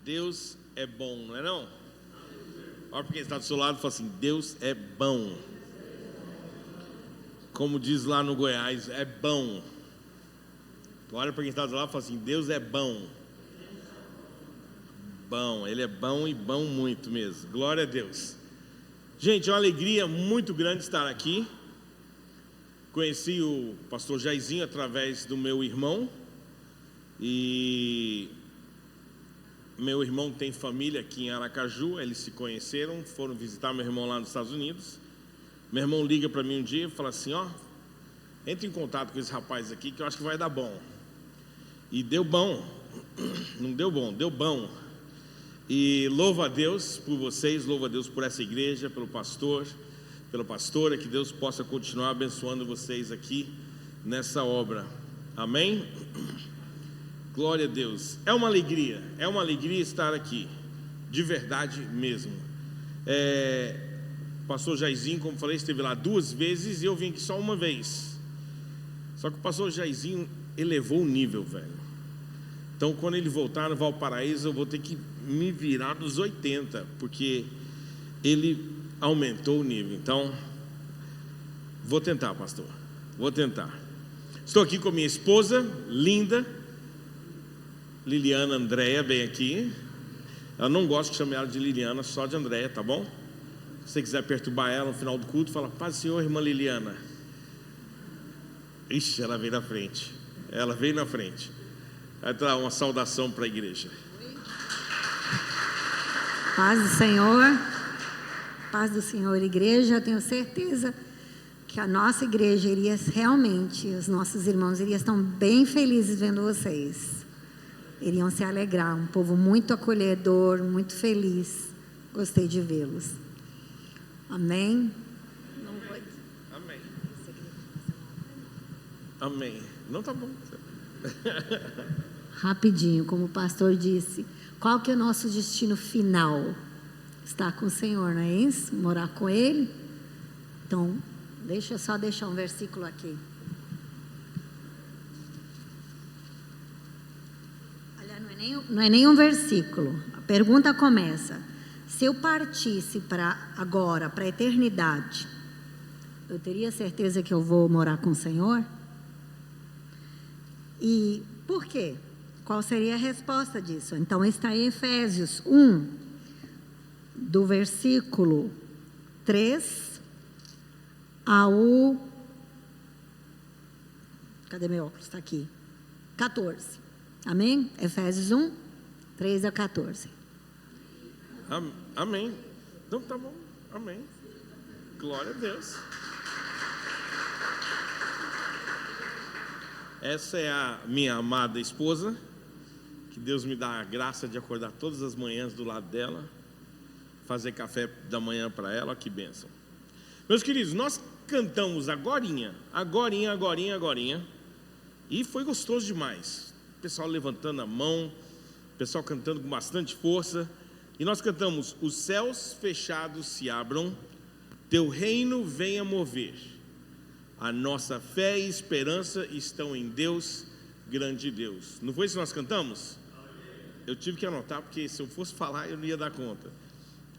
Deus é bom, não é não? Olha para quem está do seu lado e fala assim: Deus é bom. Como diz lá no Goiás, é bom. Olha para quem está do lado e fala assim: Deus é bom. Bom, Ele é bom e bom muito mesmo. Glória a Deus. Gente, é uma alegria muito grande estar aqui. Conheci o pastor Jairzinho através do meu irmão. E meu irmão tem família aqui em Aracaju. Eles se conheceram, foram visitar meu irmão lá nos Estados Unidos. Meu irmão liga para mim um dia e fala assim: ó, entre em contato com esse rapaz aqui que eu acho que vai dar bom. E deu bom. Não deu bom, deu bom. E louvo a Deus por vocês, louvo a Deus por essa igreja, pelo pastor, pela pastora, que Deus possa continuar abençoando vocês aqui nessa obra. Amém? Glória a Deus. É uma alegria estar aqui, de verdade mesmo. O pastor Jairzinho, como falei, esteve lá 2 vezes e eu vim aqui só uma vez. Só que o pastor Jairzinho elevou o nível, velho. Então, quando ele voltar no Valparaíso, eu vou ter que me virar dos 80, porque ele aumentou o nível. Então, vou tentar, pastor. Vou tentar. Estou aqui com a minha esposa, linda, Liliana Andréia, bem aqui. Eu não gosto de chamar ela de Liliana, só de Andréia, tá bom? Se você quiser perturbar ela no final do culto, fala: paz do Senhor, irmã Liliana. Ixi, ela veio na frente. Ela veio na frente. Vai dar uma saudação para a igreja. Paz do Senhor. Paz do Senhor, igreja. Eu tenho certeza que a nossa igreja iria realmente, os nossos irmãos iriam estar bem felizes vendo vocês. Iriam se alegrar. Um povo muito acolhedor, muito feliz. Gostei de vê-los. Amém. Amém. Amém. Não, tá bom. Rapidinho, como o pastor disse, qual que é o nosso destino final? Estar com o Senhor, não é isso? Morar com Ele? Então, deixa eu só deixar um versículo aqui. Olha, não é nem um versículo. A pergunta começa: se eu partisse agora, para a eternidade, eu teria certeza que eu vou morar com o Senhor? E por quê? Qual seria a resposta disso? Então está em Efésios 1, do versículo 3 ao... Cadê meu óculos? Está aqui. 14. Amém? Efésios 1, 3 a 14. Amém. Então tá bom. Amém. Glória a Deus. Essa é a minha amada esposa, que Deus me dá a graça de acordar todas as manhãs do lado dela, fazer café da manhã para ela. Que bênção. Meus queridos, nós cantamos agorinha, e foi gostoso demais. O pessoal levantando a mão, o pessoal cantando com bastante força, e nós cantamos: os céus fechados se abram, teu reino venha mover. A nossa fé e esperança estão em Deus, grande Deus. Não foi isso que nós cantamos? Eu tive que anotar, porque se eu fosse falar eu não ia dar conta.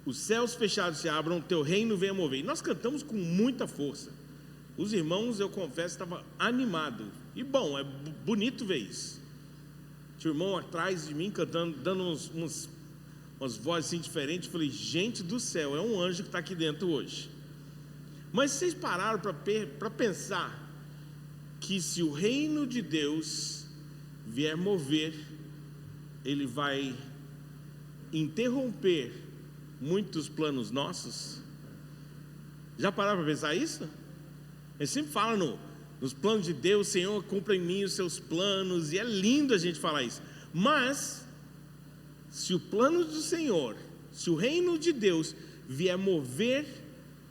Os céus fechados se abram, teu reino venha mover. E nós cantamos com muita força. Os irmãos, eu confesso, estavam animados. E bom, é bonito ver isso. Tinha um irmão atrás de mim cantando, dando umas vozes assim diferentes. Eu falei: gente do céu, é um anjo que está aqui dentro hoje. Mas vocês pararam para pensar que se o reino de Deus vier mover, ele vai interromper muitos planos nossos? Já pararam para pensar isso? Ele sempre fala nos planos de Deus: Senhor, cumpra em mim os seus planos, e é lindo a gente falar isso. Mas se o plano do Senhor, se o reino de Deus vier mover,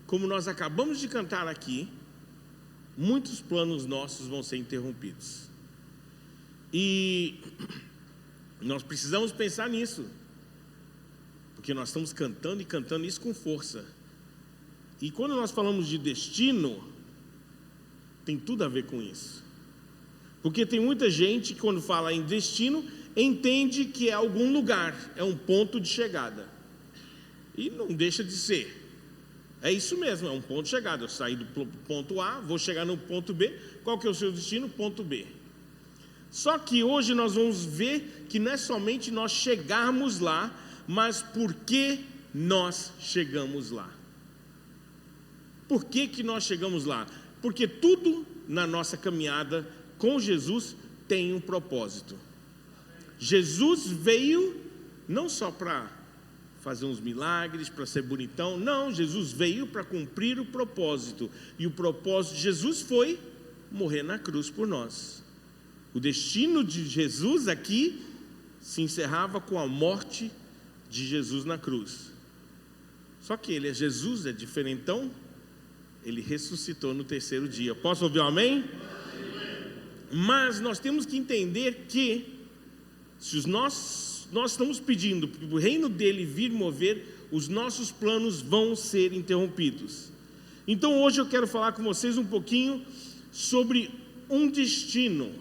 como nós acabamos de cantar aqui, muitos planos nossos vão ser interrompidos. E nós precisamos pensar nisso, porque nós estamos cantando e cantando isso com força. E quando nós falamos de destino, tem tudo a ver com isso. Porque tem muita gente que, quando fala em destino, entende que é algum lugar, é um ponto de chegada. E não deixa de ser. É isso mesmo, é um ponto de chegada. Eu saí do ponto A, vou chegar no ponto B. Qual que é o seu destino? Ponto B. Só que hoje nós vamos ver que não é somente nós chegarmos lá, mas por que nós chegamos lá. Por que nós chegamos lá? Porque tudo na nossa caminhada com Jesus tem um propósito. Jesus veio não só para fazer uns milagres, para ser bonitão. Não, Jesus veio para cumprir o propósito. E o propósito de Jesus foi morrer na cruz por nós. O destino de Jesus aqui se encerrava com a morte de Jesus na cruz. Só que ele é Jesus, é diferentão. Ele ressuscitou no terceiro dia. Posso ouvir um amém? Mas nós temos que entender que se nós estamos pedindo para o reino dele vir mover, os nossos planos vão ser interrompidos. Então hoje eu quero falar com vocês um pouquinho sobre um destino,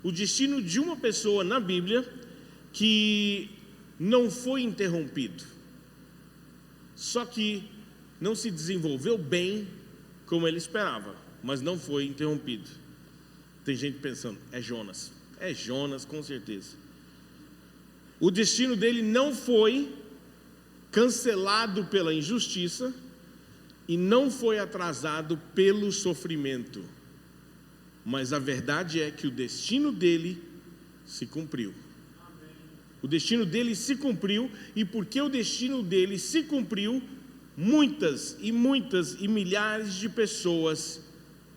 o destino de uma pessoa na Bíblia que não foi interrompido, só que não se desenvolveu bem como ele esperava, mas não foi interrompido. Tem gente pensando, é Jonas com certeza. O destino dele não foi cancelado pela injustiça e não foi atrasado pelo sofrimento, mas a verdade é que o destino dele se cumpriu. O destino dele se cumpriu, e porque o destino dele se cumpriu, muitas e milhares de pessoas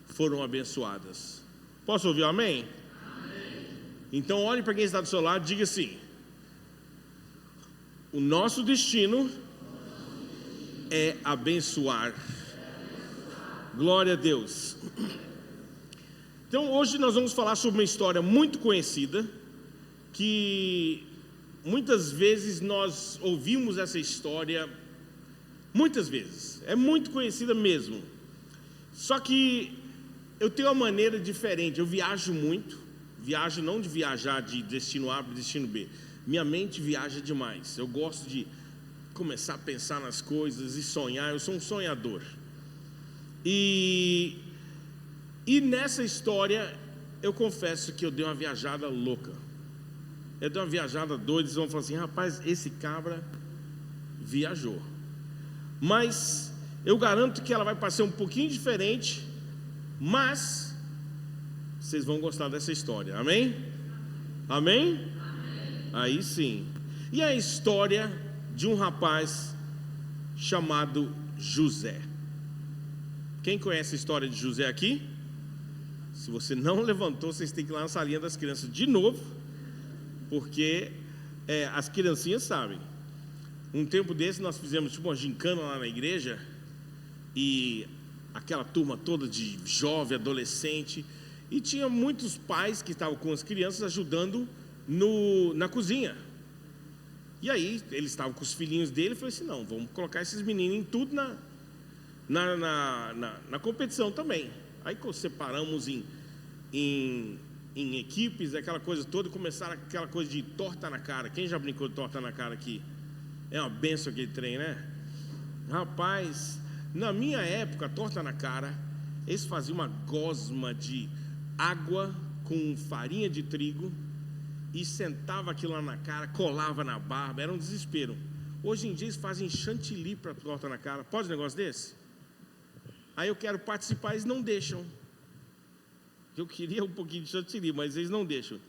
foram abençoadas. Posso ouvir um amém? Amém. Então olhe para quem está do seu lado e diga assim: o nosso destino é abençoar. Glória a Deus. Então hoje nós vamos falar sobre uma história muito conhecida, que muitas vezes nós ouvimos essa história, muitas vezes, é muito conhecida mesmo. Só que eu tenho uma maneira diferente, eu viajo muito, viajo não de viajar de destino A para destino B, minha mente viaja demais, eu gosto de começar a pensar nas coisas e sonhar, eu sou um sonhador. E nessa história, eu confesso que eu dei uma viajada louca, eu dei uma viajada doida. Eles vão falar assim: rapaz, esse cabra viajou. Mas eu garanto que ela vai passar um pouquinho diferente, mas vocês vão gostar dessa história, amém? Amém? Aí sim. E a história de um rapaz chamado José. Quem conhece a história de José aqui? Se você não levantou, vocês têm que ir lá na salinha das crianças de novo, porque as criancinhas sabem. Um tempo desse nós fizemos tipo uma gincana lá na igreja, e aquela turma toda de jovem, adolescente, e tinha muitos pais que estavam com as crianças ajudando na cozinha. E aí eles estavam com os filhinhos dele, e falei assim: não, vamos colocar esses meninos em tudo na competição também. Aí separamos em equipes, aquela coisa toda, e começaram aquela coisa de torta na cara. Quem já brincou de torta na cara aqui? É uma benção aquele trem, né? Rapaz, na minha época, torta na cara, eles faziam uma gosma de água com farinha de trigo e sentava aquilo lá na cara, colava na barba, era um desespero. Hoje em dia eles fazem chantilly para torta na cara. Pode um negócio desse? Aí eu quero participar, eles não deixam. Eu queria um pouquinho de chantilly, mas eles não deixam.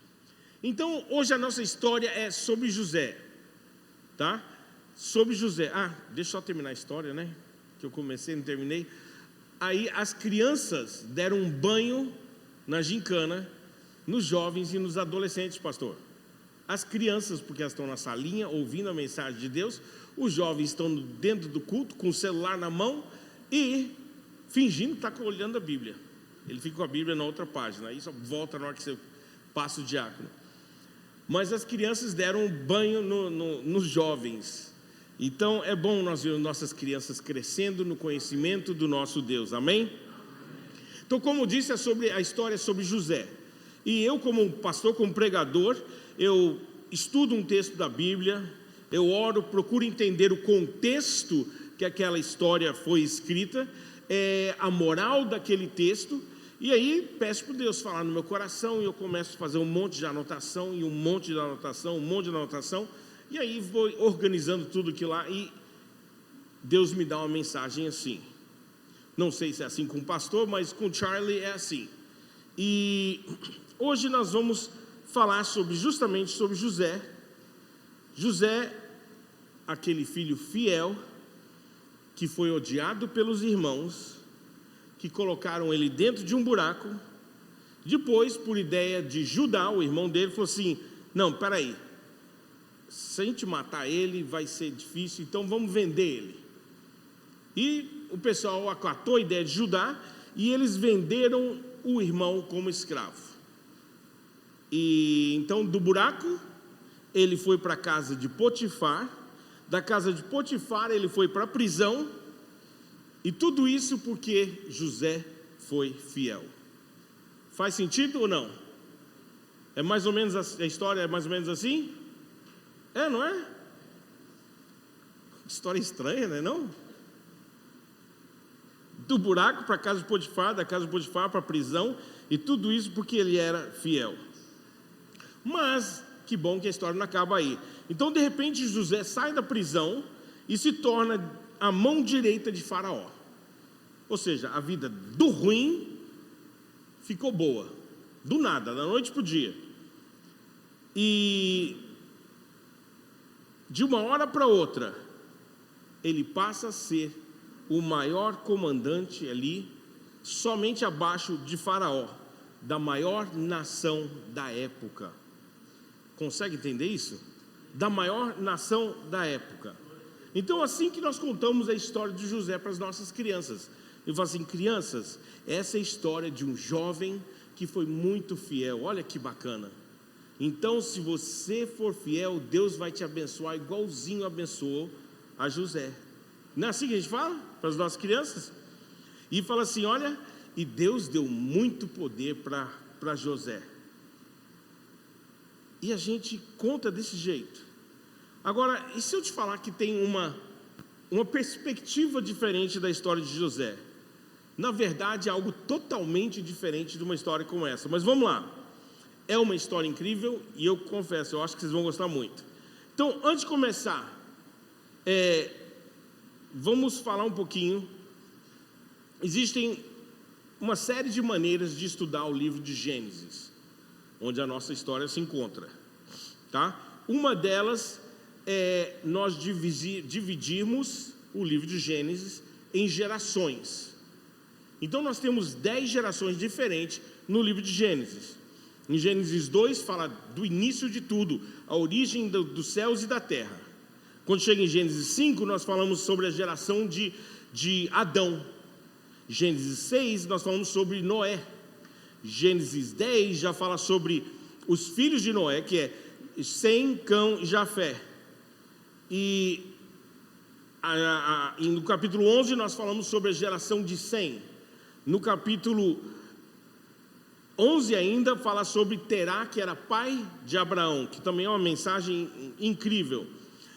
Então hoje a nossa história é sobre José, tá? Sobre José. Deixa eu só terminar a história, né? Que eu comecei e não terminei. Aí as crianças deram um banho na gincana, nos jovens e nos adolescentes, pastor. As crianças, porque elas estão na salinha ouvindo a mensagem de Deus. Os jovens estão dentro do culto com o celular na mão e fingindo que está olhando a Bíblia. Ele fica com a Bíblia na outra página, aí só volta na hora que você passa o diácono. Mas as crianças deram um banho nos jovens. Então é bom nós vermos nossas crianças crescendo no conhecimento do nosso Deus, amém? Então, como disse, a história é sobre José. E eu, como pastor, como pregador, eu estudo um texto da Bíblia, eu oro, procuro entender o contexto que aquela história foi escrita, a moral daquele texto, e aí peço para Deus falar no meu coração, e eu começo a fazer um monte de anotação, e um monte de anotação, um monte de anotação, e aí vou organizando tudo aquilo lá, e Deus me dá uma mensagem assim. Não sei se é assim com o pastor, mas com o Charlie é assim. E hoje nós vamos falar justamente sobre José. José, aquele filho fiel, que foi odiado pelos irmãos, que colocaram ele dentro de um buraco. Depois, por ideia de Judá, o irmão dele, falou assim: não, peraí, se a gente matar ele vai ser difícil, então vamos vender ele. E o pessoal acatou a ideia de Judá, e eles venderam o irmão como escravo. E então, do buraco, ele foi para a casa de Potifar. Da casa de Potifar, ele foi para a prisão. E tudo isso porque José foi fiel. Faz sentido ou não? É mais ou menos a história é mais ou menos assim? Não é? História estranha, né, não? Do buraco para a casa de Potifar, da casa de Potifar para a prisão, e tudo isso porque ele era fiel. Mas que bom que a história não acaba aí. Então, de repente, José sai da prisão e se torna a mão direita de Faraó. Ou seja, a vida do ruim ficou boa, do nada, da noite para o dia. E de uma hora para outra, ele passa a ser o maior comandante ali, somente abaixo de Faraó, da maior nação da época. Consegue entender isso? Da maior nação da época. Então, assim que nós contamos a história de José para as nossas crianças, eu falo assim: crianças, essa é a história de um jovem que foi muito fiel. Olha que bacana. Então, se você for fiel, Deus vai te abençoar igualzinho abençoou a José. Não é assim que a gente fala para as nossas crianças? E fala assim: olha, e Deus deu muito poder para José. E a gente conta desse jeito. Agora, e se eu te falar que tem uma perspectiva diferente da história de José? Na verdade, é algo totalmente diferente de uma história como essa. Mas vamos lá. É uma história incrível e eu confesso, eu acho que vocês vão gostar muito. Então, antes de começar, vamos falar um pouquinho. Existem uma série de maneiras de estudar o livro de Gênesis, onde a nossa história se encontra, tá? Uma delas é nós dividirmos o livro de Gênesis em gerações. Então nós temos 10 gerações diferentes no livro de Gênesis. Em Gênesis 2 fala do início de tudo, a origem dos céus e da terra. Quando chega em Gênesis 5, nós falamos sobre a geração de Adão. Gênesis 6, nós falamos sobre Noé. Gênesis 10 já fala sobre os filhos de Noé, que é Sem, Cão e Jafé. E no capítulo 11 nós falamos sobre a geração de Sem. No capítulo 11 ainda fala sobre Terá, que era pai de Abraão, que também é uma mensagem incrível.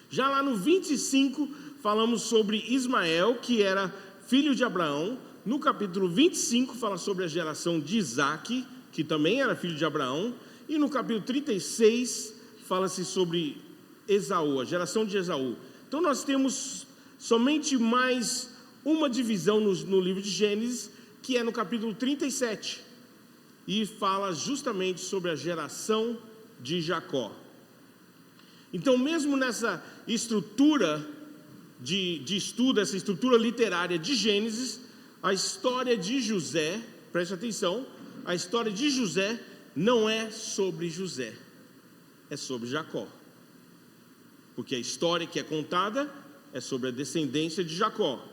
Já lá no 25 falamos sobre Ismael, que era filho de Abraão. No capítulo 25 fala sobre a geração de Isaque, que também era filho de Abraão. E no capítulo 36 fala-se sobre Esaú, a geração de Esaú. Então nós temos somente mais uma divisão no livro de Gênesis, que é no capítulo 37. E fala justamente sobre a geração de Jacó. Então, mesmo nessa estrutura de estudo, essa estrutura literária de Gênesis, a história de José, preste atenção, a história de José não é sobre José, é sobre Jacó. Porque a história que é contada é sobre a descendência de Jacó.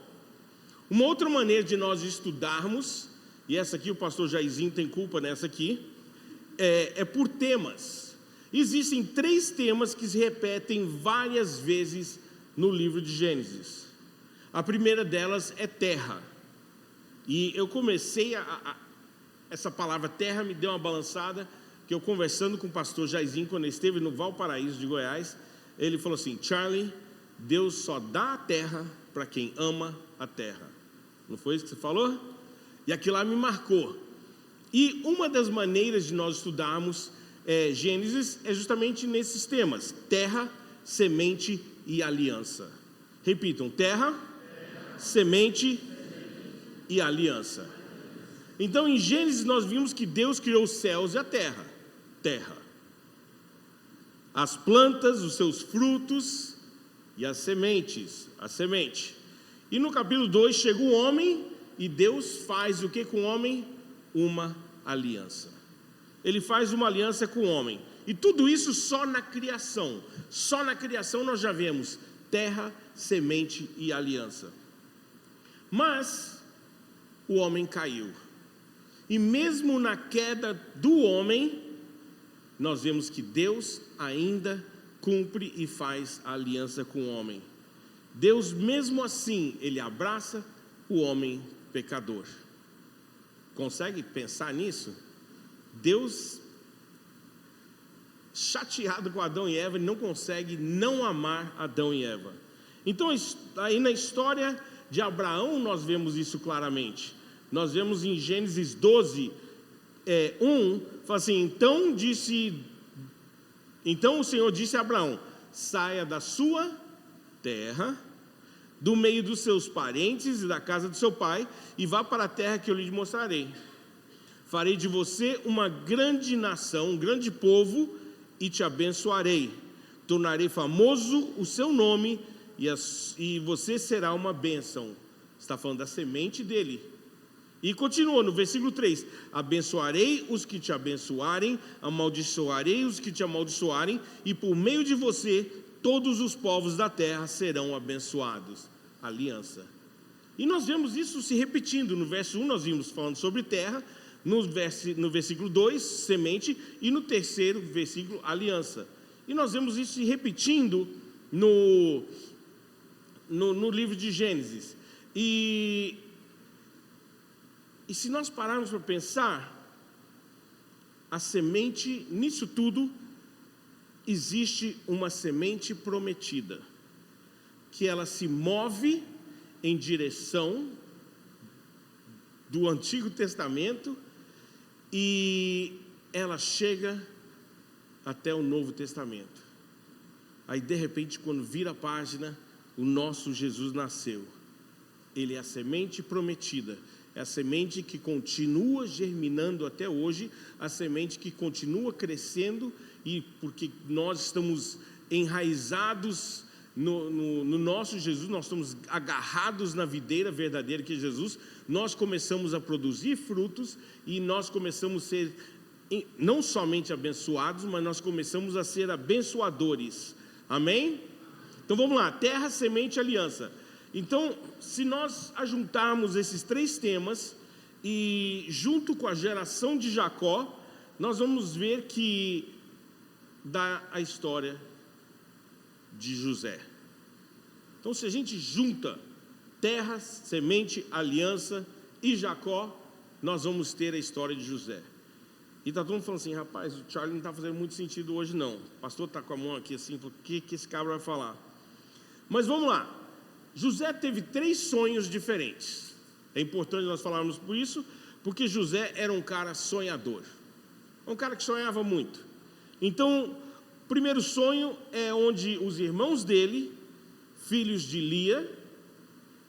Uma outra maneira de nós estudarmos, e essa aqui o pastor Jairzinho tem culpa nessa aqui, é por temas. Existem 3 temas que se repetem várias vezes no livro de Gênesis. A primeira delas é terra. E eu comecei essa palavra terra me deu uma balançada, que eu conversando com o pastor Jairzinho, quando ele esteve no Valparaíso de Goiás, ele falou assim: Charlie, Deus só dá a terra para quem ama a terra. Não foi isso que você falou? E aquilo lá me marcou. E uma das maneiras de nós estudarmos Gênesis é justamente nesses temas: terra, semente e aliança. Repitam: terra, semente e aliança. Então em Gênesis nós vimos que Deus criou os céus e a terra. Terra, as plantas, os seus frutos e as sementes, a semente. E no capítulo 2 chega o homem e Deus faz o que com o homem? Uma aliança. Ele faz uma aliança com o homem. E tudo isso só na criação. Só na criação nós já vemos terra, semente e aliança. Mas o homem caiu. E mesmo na queda do homem, nós vemos que Deus ainda cumpre e faz a aliança com o homem. Deus, mesmo assim, Ele abraça o homem pecador. Consegue pensar nisso? Deus, chateado com Adão e Eva, Ele não consegue não amar Adão e Eva. Então, aí na história de Abraão, nós vemos isso claramente. Nós vemos em Gênesis 12, 1, fala assim: então o Senhor disse a Abraão: saia da sua terra, do meio dos seus parentes e da casa do seu pai, e vá para a terra que eu lhe mostrarei. Farei de você uma grande nação, um grande povo, e te abençoarei. Tornarei famoso o seu nome, e você será uma bênção. Está falando da semente dele. E continua no versículo 3: abençoarei os que te abençoarem, amaldiçoarei os que te amaldiçoarem, e por meio de você todos os povos da terra serão abençoados. Aliança. E nós vemos isso se repetindo. No verso 1 nós vimos falando sobre terra, no versículo 2, semente, e no terceiro versículo, aliança. E nós vemos isso se repetindo no livro de Gênesis. E se nós pararmos para pensar, a semente, nisso tudo, existe uma semente prometida, que ela se move em direção do Antigo Testamento e ela chega até o Novo Testamento. Aí de repente, quando vira a página, o nosso Jesus nasceu. Ele é a semente prometida. É a semente que continua germinando até hoje, a semente que continua crescendo, e porque nós estamos enraizados no nosso Jesus, nós estamos agarrados na videira verdadeira que é Jesus, nós começamos a produzir frutos e nós começamos a ser não somente abençoados, mas nós começamos a ser abençoadores. Amém? Então vamos lá: terra, semente e aliança. Então, se nós ajuntarmos esses três temas e junto com a geração de Jacó, nós vamos ver que dá a história de José. Então, se a gente junta terra, semente, aliança e Jacó, nós vamos ter a história de José. E está todo mundo falando assim: rapaz, o Charlie não está fazendo muito sentido hoje não. O pastor está com a mão aqui assim, o que esse cabra vai falar? Mas vamos lá. José teve 3 sonhos diferentes. É importante nós falarmos por isso, porque José era um cara sonhador, um cara que sonhava muito. Então, o primeiro sonho é onde os irmãos dele, filhos de Lia,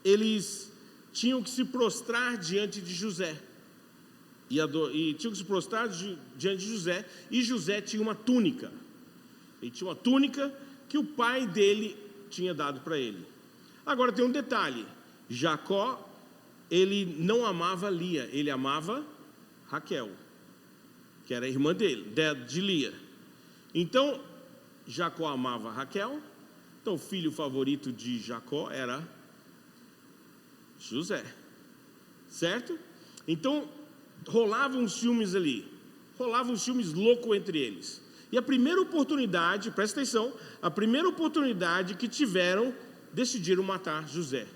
eles tinham que se prostrar diante de José. E tinham que se prostrar diante de José, e José tinha uma túnica. Ele tinha uma túnica que o pai dele tinha dado para ele. Agora tem um detalhe: Jacó, ele não amava Lia, ele amava Raquel, que era a irmã dele, de Lia. Então, Jacó amava Raquel, então o filho favorito de Jacó era José, certo? Então, rolavam os ciúmes ali, rolavam os ciúmes loucos entre eles. E a primeira oportunidade, presta atenção, a primeira oportunidade que tiveram, decidiram matar José.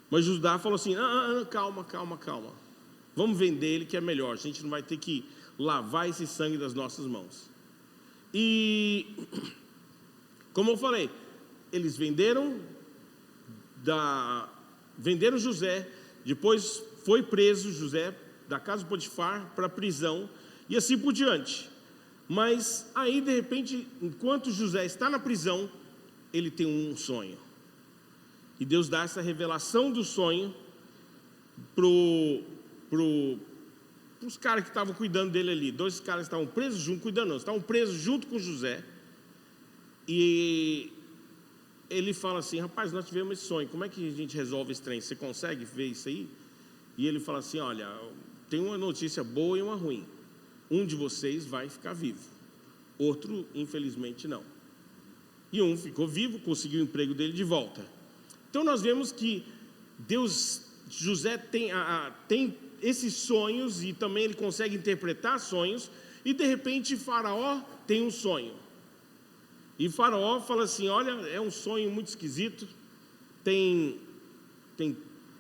Mas Judá falou assim: calma, vamos vender ele que é melhor, a gente não vai ter que lavar esse sangue das nossas mãos. E, como eu falei, eles venderam José, depois foi preso José da casa de Potifar para a prisão, e assim por diante. Mas aí, de repente, enquanto José está na prisão, ele tem um sonho. E Deus dá essa revelação do sonho para os caras que estavam cuidando dele ali. 2 caras estavam presos junto, estavam presos junto com José. E ele fala assim: rapaz, nós tivemos esse sonho, como é que a gente resolve esse trem? Você consegue ver isso aí? E ele fala assim: olha, tem uma notícia boa e uma ruim. Um de vocês vai ficar vivo, outro, infelizmente, não. E um ficou vivo, conseguiu o emprego dele de volta. Então nós vemos que José tem esses sonhos, e também ele consegue interpretar sonhos, e de repente Faraó tem um sonho. E Faraó fala assim: olha, é um sonho muito esquisito, tem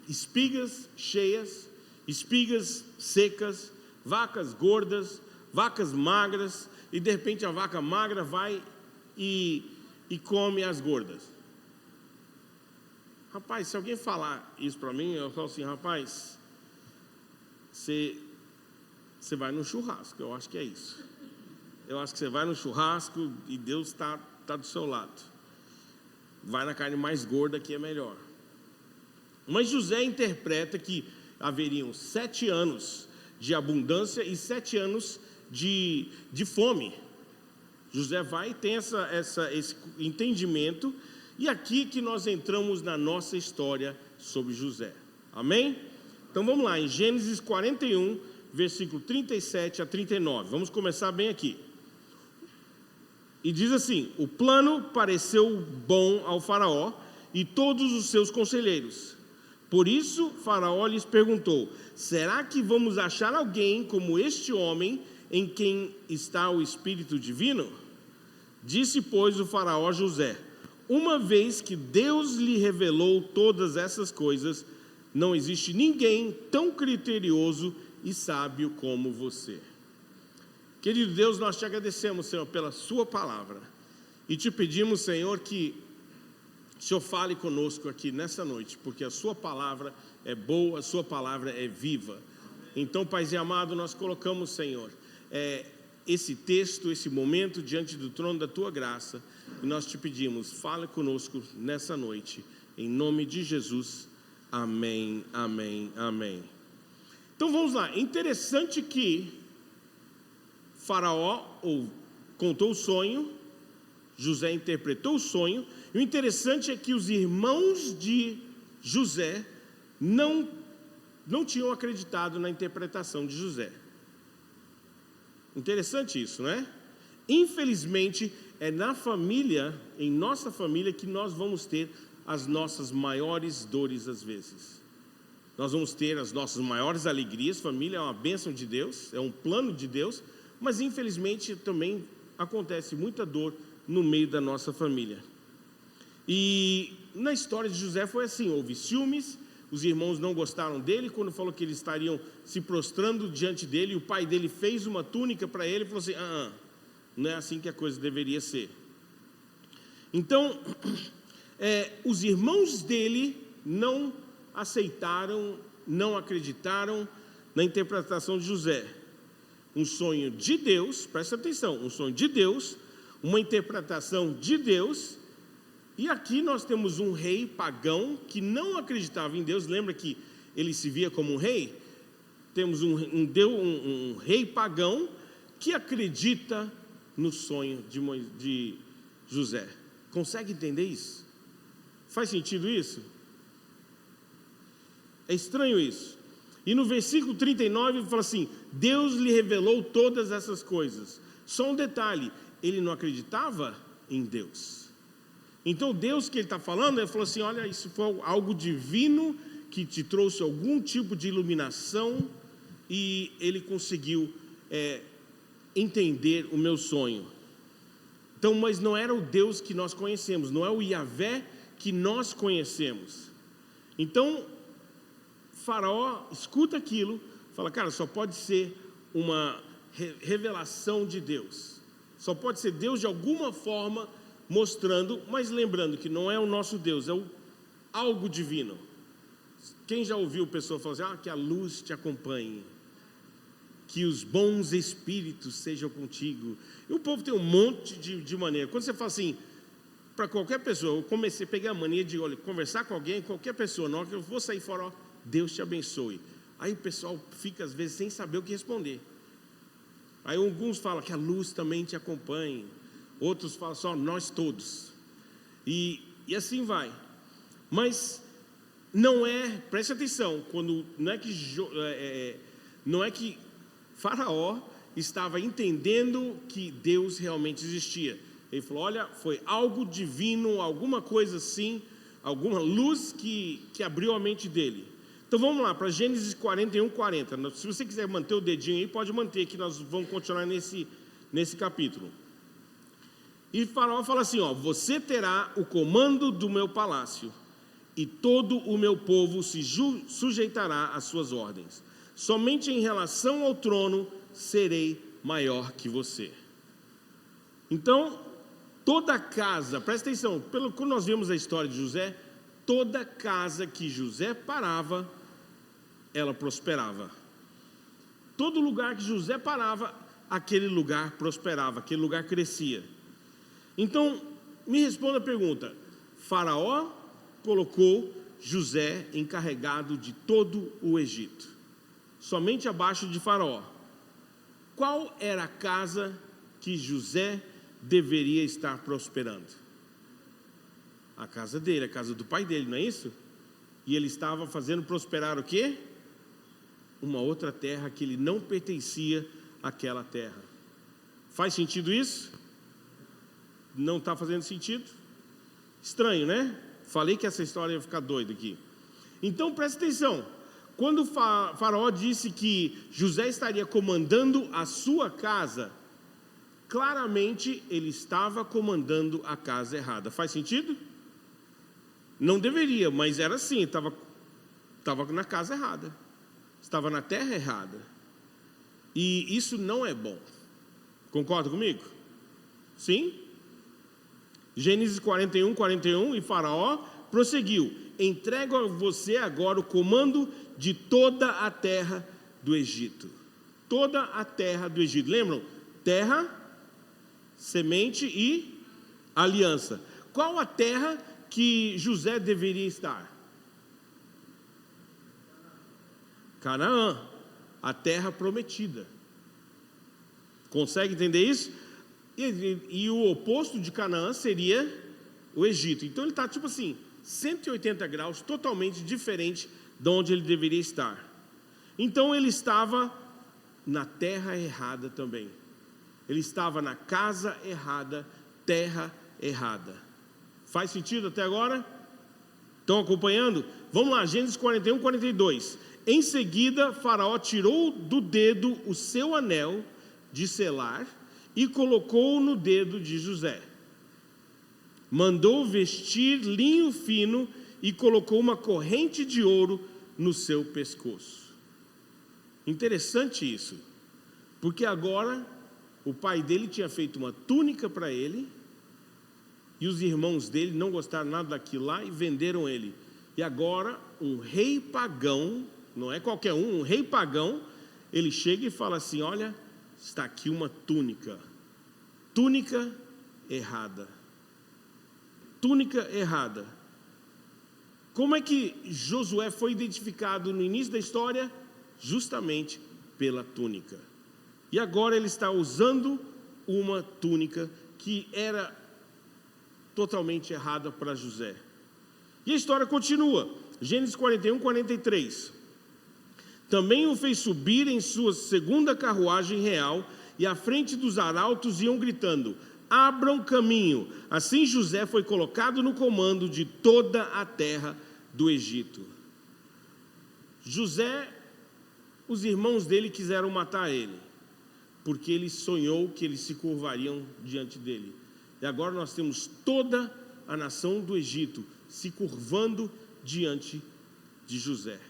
espigas cheias, espigas secas, vacas gordas, vacas magras, e de repente a vaca magra vai e come as gordas. Rapaz, se alguém falar isso para mim, eu falo assim: rapaz, você vai no churrasco. Eu acho que é isso. Eu acho que você vai no churrasco e Deus está do seu lado. Vai na carne mais gorda, que é melhor. Mas José interpreta que haveriam 7 anos de abundância e 7 anos de fome. José vai e tem esse entendimento, e aqui que nós entramos na nossa história sobre José. Amém? Então vamos lá, em Gênesis 41, versículo 37 a 39. Vamos começar bem aqui. E diz assim: o plano pareceu bom ao faraó e todos os seus conselheiros. Por isso Faraó lhes perguntou: será que vamos achar alguém como este homem em quem está o Espírito Divino? Disse, pois, o Faraó a José: uma vez que Deus lhe revelou todas essas coisas, não existe ninguém tão criterioso e sábio como você. Querido Deus, nós te agradecemos, Senhor, pela sua palavra, e te pedimos, Senhor, que o Senhor fale conosco aqui nessa noite, porque a sua palavra é boa, a sua palavra é viva. Então, Paizinho amado, nós colocamos, Senhor, esse texto, esse momento diante do trono da tua graça, e nós te pedimos: fale conosco nessa noite, em nome de Jesus. Amém, amém, amém. Então vamos lá. Interessante que Faraó contou o sonho, José interpretou o sonho, e o interessante é que os irmãos de José não tinham acreditado na interpretação de José. Interessante isso, não é? Infelizmente, é na família, em nossa família, que nós vamos ter as nossas maiores dores às vezes. Nós vamos ter as nossas maiores alegrias. Família é uma bênção de Deus, é um plano de Deus, mas infelizmente também acontece muita dor no meio da nossa família. E na história de José foi assim: houve ciúmes, os irmãos não gostaram dele. Quando falou que eles estariam se prostrando diante dele, o pai dele fez uma túnica para ele e falou assim: não é assim que a coisa deveria ser. Então, os irmãos dele não aceitaram, não acreditaram na interpretação de José. Um sonho de Deus, presta atenção, um sonho de Deus, uma interpretação de Deus. E aqui nós temos um rei pagão que não acreditava em Deus. Lembra que ele se via como um rei? Temos um rei pagão que acredita no sonho de José. Consegue entender isso? Faz sentido isso? É estranho isso. E no versículo 39 ele fala assim: Deus lhe revelou todas essas coisas. Só um detalhe: ele não acreditava em Deus. Então Deus que ele está falando, ele falou assim: olha, isso foi algo divino que te trouxe algum tipo de iluminação, e ele conseguiu entender o meu sonho. Então, mas não era o Deus que nós conhecemos, não é o Yahvé que nós conhecemos. Então Faraó escuta aquilo, fala: cara, só pode ser revelação de Deus. Só pode ser Deus de alguma forma mostrando, mas lembrando que não é o nosso Deus, é algo divino. Quem já ouviu pessoa falar assim, que a luz te acompanhe, que os bons espíritos sejam contigo. E o povo tem um monte de maneira. Quando você fala assim, para qualquer pessoa, eu comecei a pegar a mania de conversar com alguém, qualquer pessoa, na hora que eu vou sair fora, Deus te abençoe. Aí o pessoal fica às vezes sem saber o que responder. Aí alguns falam que a luz também te acompanhe, outros falam só nós todos. E assim vai. Mas não preste atenção, não é que Faraó estava entendendo que Deus realmente existia. Ele falou, olha, foi algo divino, alguma coisa assim, alguma luz que abriu a mente dele. Então vamos lá, para Gênesis 41, 40. Se você quiser manter o dedinho aí, pode manter, que nós vamos continuar nesse capítulo. E Faraó fala assim, você terá o comando do meu palácio, e todo o meu povo se sujeitará às suas ordens. Somente em relação ao trono serei maior que você. Então, toda casa, presta atenção, quando nós vemos a história de José, toda casa que José parava, ela prosperava. Todo lugar que José parava, aquele lugar prosperava, aquele lugar crescia. Então, me responda a pergunta, Faraó colocou José encarregado de todo o Egito, somente abaixo de Faraó. Qual era a casa que José deveria estar prosperando? A casa dele, a casa do pai dele, não é isso? E ele estava fazendo prosperar o quê? Uma outra terra que ele não pertencia àquela terra. Faz sentido isso? Não está fazendo sentido? Estranho, né? Falei que essa história ia ficar doida aqui. Então preste atenção. Quando Faraó disse que José estaria comandando a sua casa, claramente ele estava comandando a casa errada. Faz sentido? Não deveria, mas era assim, estava na casa errada, estava na terra errada. E isso não é bom. Concorda comigo? Sim? Gênesis 41, 41, e Faraó prosseguiu, entrego a você agora o comando de toda a terra do Egito. Toda a terra do Egito. Lembram? Terra, semente e aliança. Qual a terra que José deveria estar? Canaã, a terra prometida. Consegue entender isso? E o oposto de Canaã seria o Egito. Então ele está tipo assim, 180 graus, totalmente diferente de onde ele deveria estar. Então ele estava na terra errada também. Ele estava na casa errada, terra errada. Faz sentido até agora? Estão acompanhando? Vamos lá, Gênesis 41, 42. Em seguida, Faraó tirou do dedo o seu anel de selar e colocou no dedo de José. Mandou vestir linho fino e colocou uma corrente de ouro no seu pescoço. Interessante isso, porque agora o pai dele tinha feito uma túnica para ele e os irmãos dele não gostaram nada daquilo lá e venderam ele. E agora um rei pagão, não é qualquer um rei pagão, ele chega e fala assim, olha, está aqui uma túnica errada. Túnica errada. Como é que Josué foi identificado no início da história? Justamente pela túnica. E agora ele está usando uma túnica que era totalmente errada para José. E a história continua. Gênesis 41, 43. Também o fez subir em sua segunda carruagem real, e à frente dos arautos iam gritando, abram caminho. Assim José foi colocado no comando de toda a terra do Egito. José, os irmãos dele quiseram matar ele, porque ele sonhou que eles se curvariam diante dele. E agora nós temos toda a nação do Egito se curvando diante de José.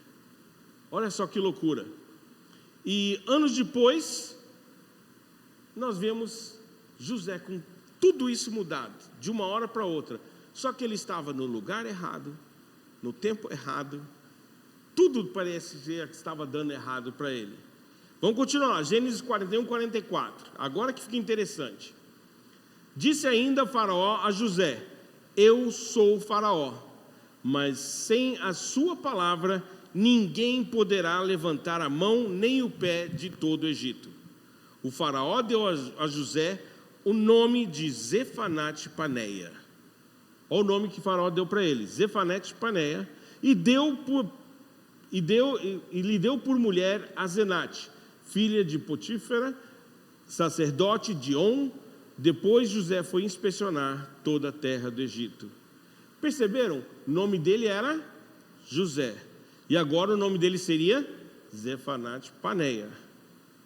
Olha só que loucura. E anos depois, nós vemos José com tudo isso mudado, de uma hora para outra. Só que ele estava no lugar errado, no tempo errado, tudo parece que estava dando errado para ele. Vamos continuar, Gênesis 41, 44, agora que fica interessante. Disse ainda Faraó a José: eu sou o Faraó, mas sem a sua palavra ninguém poderá levantar a mão nem o pé de todo o Egito. O Faraó deu a José o nome de Zefanate-Paneia. Olha o nome que o Faraó deu para ele, Zefanate-Paneia, e lhe deu por mulher Asenate, filha de Potífera, sacerdote de On. Depois José foi inspecionar toda a terra do Egito. Perceberam? O nome dele era José. E agora o nome dele seria Zefanate-Paneia.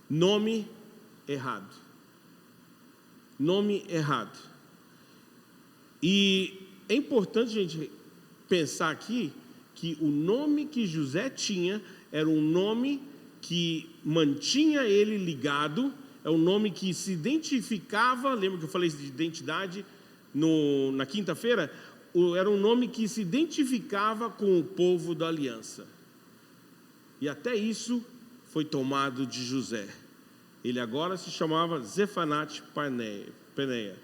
Nome errado. Nome errado. E é importante a gente pensar aqui que o nome que José tinha era um nome que mantinha ele ligado, é um nome que se identificava, lembra que eu falei de identidade na quinta-feira? Era um nome que se identificava com o povo da aliança. E até isso foi tomado de José. Ele agora se chamava Zefanate-Paneia.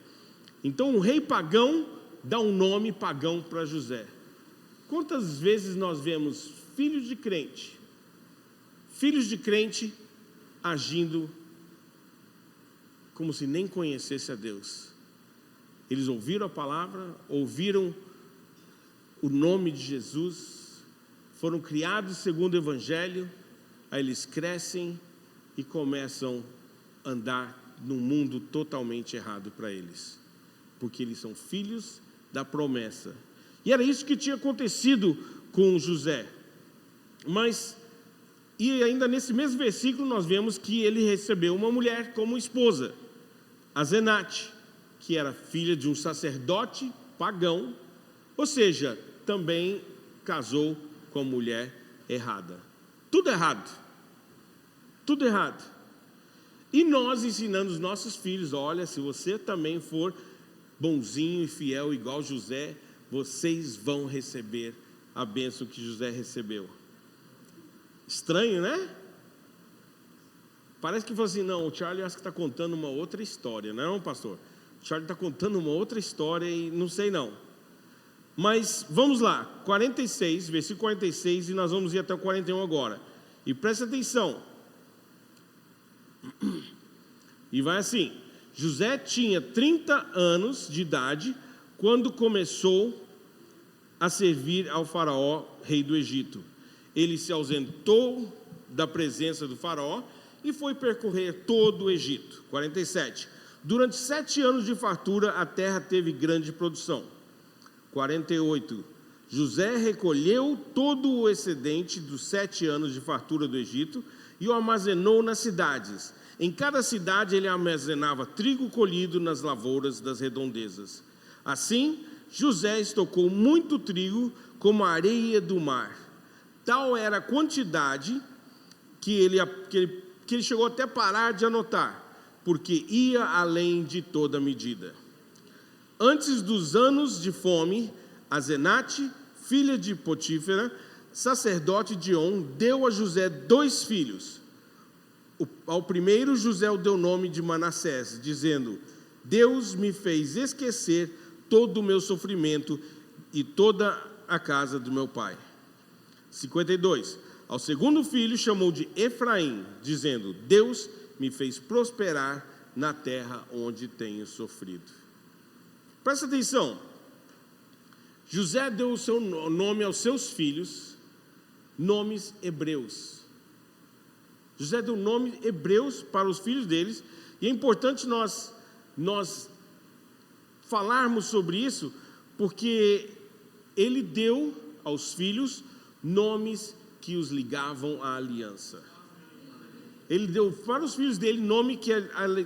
Então o rei pagão dá um nome pagão para José. Quantas vezes nós vemos filhos de crente agindo como se nem conhecesse a Deus? Eles ouviram a palavra, ouviram o nome de Jesus, foram criados segundo o Evangelho, aí eles crescem e começam a andar num mundo totalmente errado para eles, porque eles são filhos da promessa. E era isso que tinha acontecido com José. E ainda nesse mesmo versículo nós vemos que ele recebeu uma mulher como esposa, Asenate, que era filha de um sacerdote pagão, ou seja, também casou com a mulher errada. Tudo errado. Tudo errado. E nós ensinando os nossos filhos: olha, se você também for bonzinho e fiel igual José, vocês vão receber a bênção que José recebeu. Estranho, né? Parece que foi assim: não, o Charlie acho que está contando uma outra história, não é, pastor? O Charlie está contando uma outra história e não sei não. Mas vamos lá, 46, versículo 46, e nós vamos ir até o 41 agora. E presta atenção. E vai assim: José tinha 30 anos de idade quando começou a servir ao Faraó, rei do Egito. Ele se ausentou da presença do Faraó e foi percorrer todo o Egito. 47. Durante 7 anos de fartura, a terra teve grande produção. 48. José recolheu todo o excedente dos 7 anos de fartura do Egito e o armazenou nas cidades. Em cada cidade ele armazenava trigo colhido nas lavouras das redondezas. Assim, José estocou muito trigo como a areia do mar. Tal era a quantidade que ele chegou até parar de anotar, porque ia além de toda medida. Antes dos anos de fome, Asenate, filha de Potífera, sacerdote de On, deu a José 2 filhos. Ao primeiro, José o deu o nome de Manassés, dizendo: Deus me fez esquecer todo o meu sofrimento e toda a casa do meu pai. 52. Ao segundo filho chamou de Efraim, dizendo: Deus me fez prosperar na terra onde tenho sofrido. Presta atenção. José deu o seu nome aos seus filhos, nomes hebreus. José deu nomes hebreus para os filhos deles, e é importante nós falarmos sobre isso, porque ele deu aos filhos nomes que os ligavam à aliança. Ele deu para os filhos dele nome que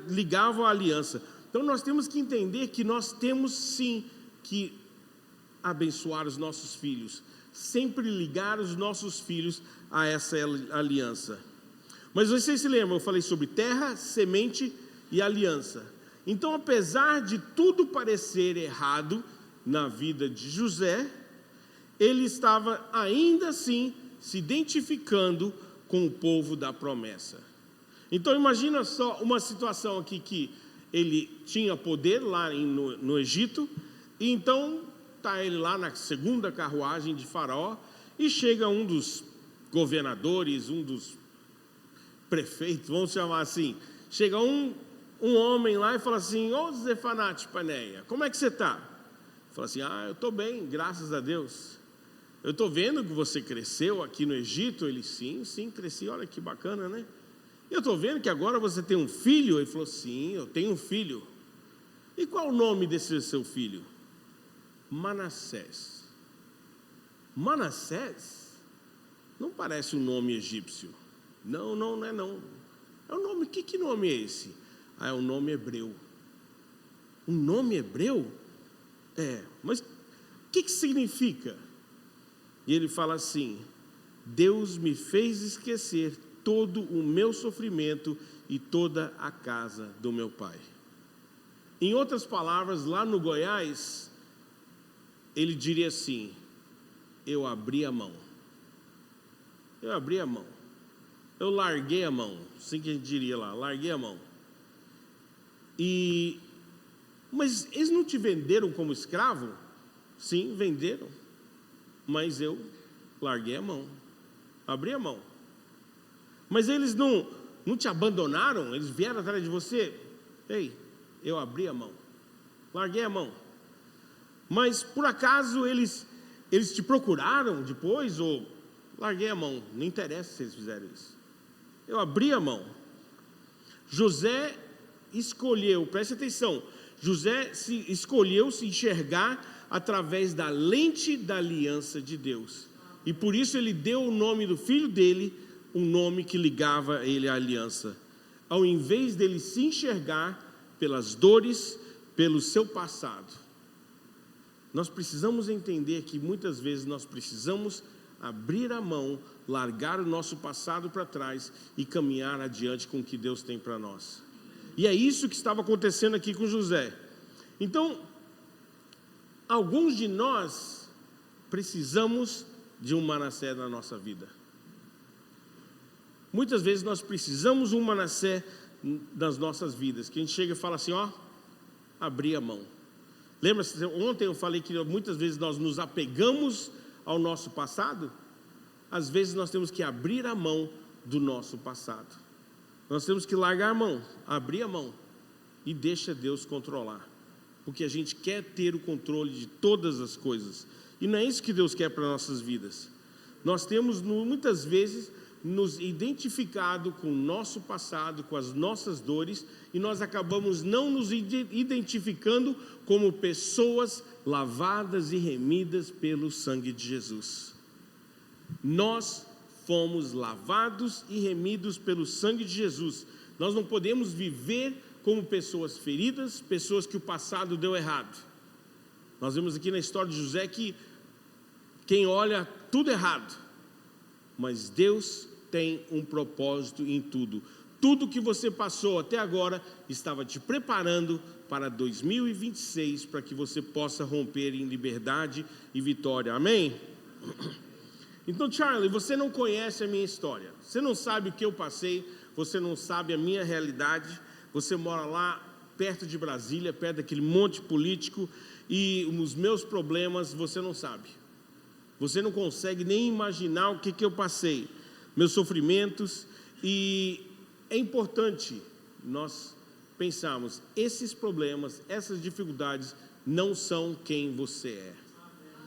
ligavam à aliança. Então nós temos que entender que nós temos sim que abençoar os nossos filhos, sempre ligar os nossos filhos a essa aliança. Mas vocês se lembram, eu falei sobre terra, semente e aliança. Então, apesar de tudo parecer errado na vida de José, ele estava ainda assim se identificando com o povo da promessa. Então imagina só uma situação aqui que ele tinha poder lá no Egito, e então está ele lá na segunda carruagem de Faraó, e chega um dos governadores, um dos prefeitos, vamos chamar assim, chega um homem lá e fala assim: ô Zefanate Paneia, como é que você está? Fala assim: eu estou bem, graças a Deus. Eu estou vendo que você cresceu aqui no Egito. Ele: sim, cresci, olha que bacana, né? Eu estou vendo que agora você tem um filho. Ele falou: sim, eu tenho um filho. E qual o nome desse seu filho? Manassés. Manassés? Não parece um nome egípcio. Não, não é não. É um nome, que nome é esse? É um nome hebreu. Um nome hebreu? Mas o que significa? E ele fala assim: Deus me fez esquecer todo o meu sofrimento e toda a casa do meu pai. Em outras palavras, lá no Goiás, ele diria assim: eu abri a mão. Eu abri a mão. Eu larguei a mão. Assim que a gente diria lá, larguei a mão. Mas eles não te venderam como escravo? Sim, venderam. Mas eu larguei a mão, abri a mão. Mas eles não te abandonaram? Eles vieram atrás de você? Ei, eu abri a mão, larguei a mão. Mas por acaso eles te procuraram depois? Ou larguei a mão, não interessa se eles fizeram isso. Eu abri a mão. José escolheu, preste atenção, José escolheu se enxergar através da lente da aliança de Deus. E por isso ele deu o nome do filho dele, um nome que ligava ele à aliança. Ao invés dele se enxergar pelas dores, pelo seu passado. Nós precisamos entender que muitas vezes nós precisamos abrir a mão, largar o nosso passado para trás e caminhar adiante com o que Deus tem para nós. E é isso que estava acontecendo aqui com José. Então, alguns de nós precisamos de um Manassés na nossa vida. Muitas vezes nós precisamos de um Manassés nas nossas vidas, que a gente chega e fala assim: abri a mão. Lembra-se, ontem eu falei que muitas vezes nós nos apegamos ao nosso passado. Às vezes nós temos que abrir a mão do nosso passado. Nós temos que largar a mão, abrir a mão e deixa Deus controlar. Porque a gente quer ter o controle de todas as coisas. E não é isso que Deus quer para nossas vidas. Nós temos muitas vezes nos identificado com o nosso passado, com as nossas dores, e nós acabamos não nos identificando como pessoas lavadas e remidas pelo sangue de Jesus. Nós fomos lavados e remidos pelo sangue de Jesus. Nós não podemos viver como pessoas feridas, pessoas que o passado deu errado. Nós vemos aqui na história de José que quem olha tudo errado, mas Deus tem um propósito em tudo. Tudo que você passou até agora estava te preparando para 2026, para que você possa romper em liberdade e vitória. Amém? Então, Charlie, você não conhece a minha história. Você não sabe o que eu passei. Você não sabe a minha realidade. Você mora lá perto de Brasília, perto daquele monte político, e os meus problemas você não sabe. Você não consegue nem imaginar o que eu passei, meus sofrimentos. E é importante nós pensarmos: esses problemas, essas dificuldades não são quem você é.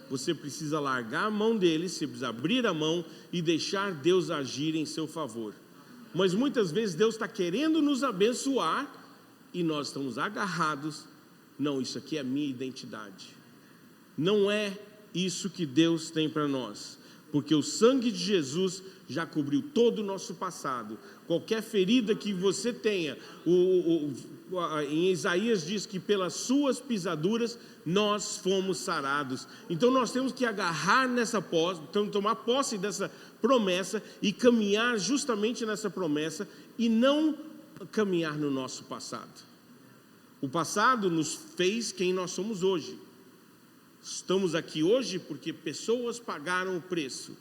Você precisa largar a mão deles, você precisa abrir a mão e deixar Deus agir em seu favor. Mas muitas vezes Deus está querendo nos abençoar e nós estamos agarrados. Não, isso aqui é a minha identidade. Não é isso que Deus tem para nós, porque o sangue de Jesus já cobriu todo o nosso passado. Qualquer ferida que você tenha, em Isaías diz que pelas suas pisaduras nós fomos sarados. Então nós temos que agarrar nessa posse, tomar posse dessa promessa e caminhar justamente nessa promessa, e não caminhar no nosso passado. O passado nos fez quem nós somos hoje. Estamos aqui hoje porque pessoas pagaram o preço.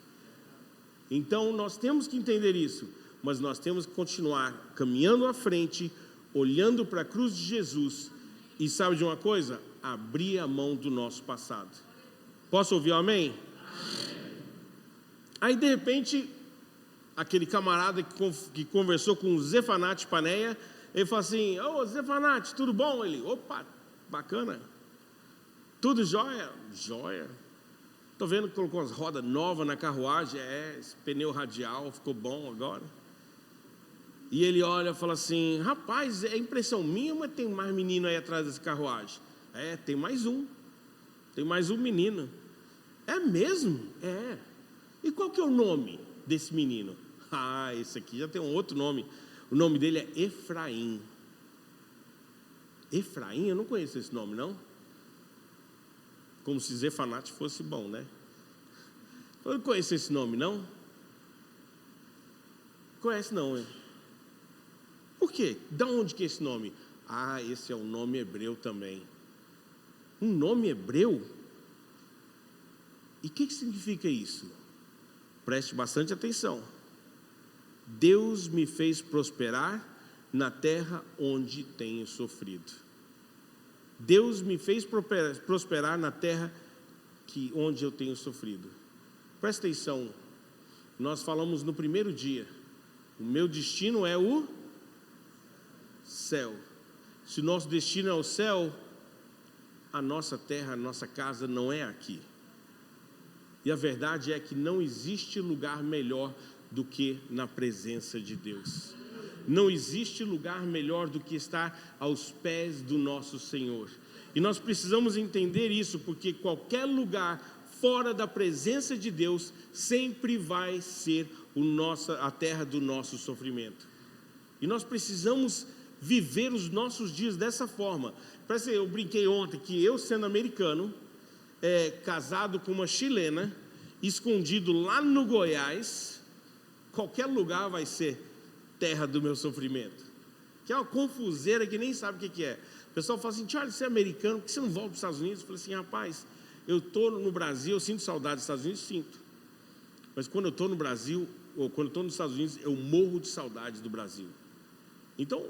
Então nós temos que entender isso, mas nós temos que continuar caminhando à frente, olhando para a cruz de Jesus. E sabe de uma coisa? Abrir a mão do nosso passado. Posso ouvir um amém? Aí de repente, aquele camarada que conversou com Zefanate Paneia, ele fala assim: ô Zefanate, tudo bom? Ele, opa, bacana. Tudo jóia? Jóia. Estou vendo que colocou as rodas novas na carruagem, esse pneu radial ficou bom agora. E ele olha e fala assim: rapaz, é impressão minha, mas tem mais menino aí atrás dessa carruagem? Tem mais um menino. É mesmo? É. E qual que é o nome desse menino? Esse aqui já tem um outro nome. O nome dele é Efraim. Efraim? Eu não conheço esse nome, não. Como se Zefanate fosse bom, né? Eu não conheço esse nome, não. Conhece não, hein? Por quê? De onde que é esse nome? Esse é um nome hebreu também. Um nome hebreu? E o que significa isso? Preste bastante atenção. Deus me fez prosperar na terra onde tenho sofrido. Deus me fez prosperar na terra onde eu tenho sofrido. Presta atenção. Nós falamos no primeiro dia: o meu destino é o céu. Se o nosso destino é o céu, a nossa terra, a nossa casa não é aqui. E a verdade é que não existe lugar melhor do que na presença de Deus. Não existe lugar melhor do que estar aos pés do nosso Senhor. E nós precisamos entender isso, porque qualquer lugar fora da presença de Deus sempre vai ser a terra do nosso sofrimento. E nós precisamos viver os nossos dias dessa forma. Parece que eu brinquei ontem que eu, sendo americano, casado com uma chilena, escondido lá no Goiás, qualquer lugar vai ser terra do meu sofrimento. Que é uma confuseira que nem sabe o que é. O pessoal fala assim: Charles, você é americano, por que você não volta para os Estados Unidos? Eu falei assim: rapaz, eu estou no Brasil, eu sinto saudade dos Estados Unidos, sinto. Mas quando eu estou no Brasil, ou quando eu estou nos Estados Unidos, eu morro de saudade do Brasil. Então,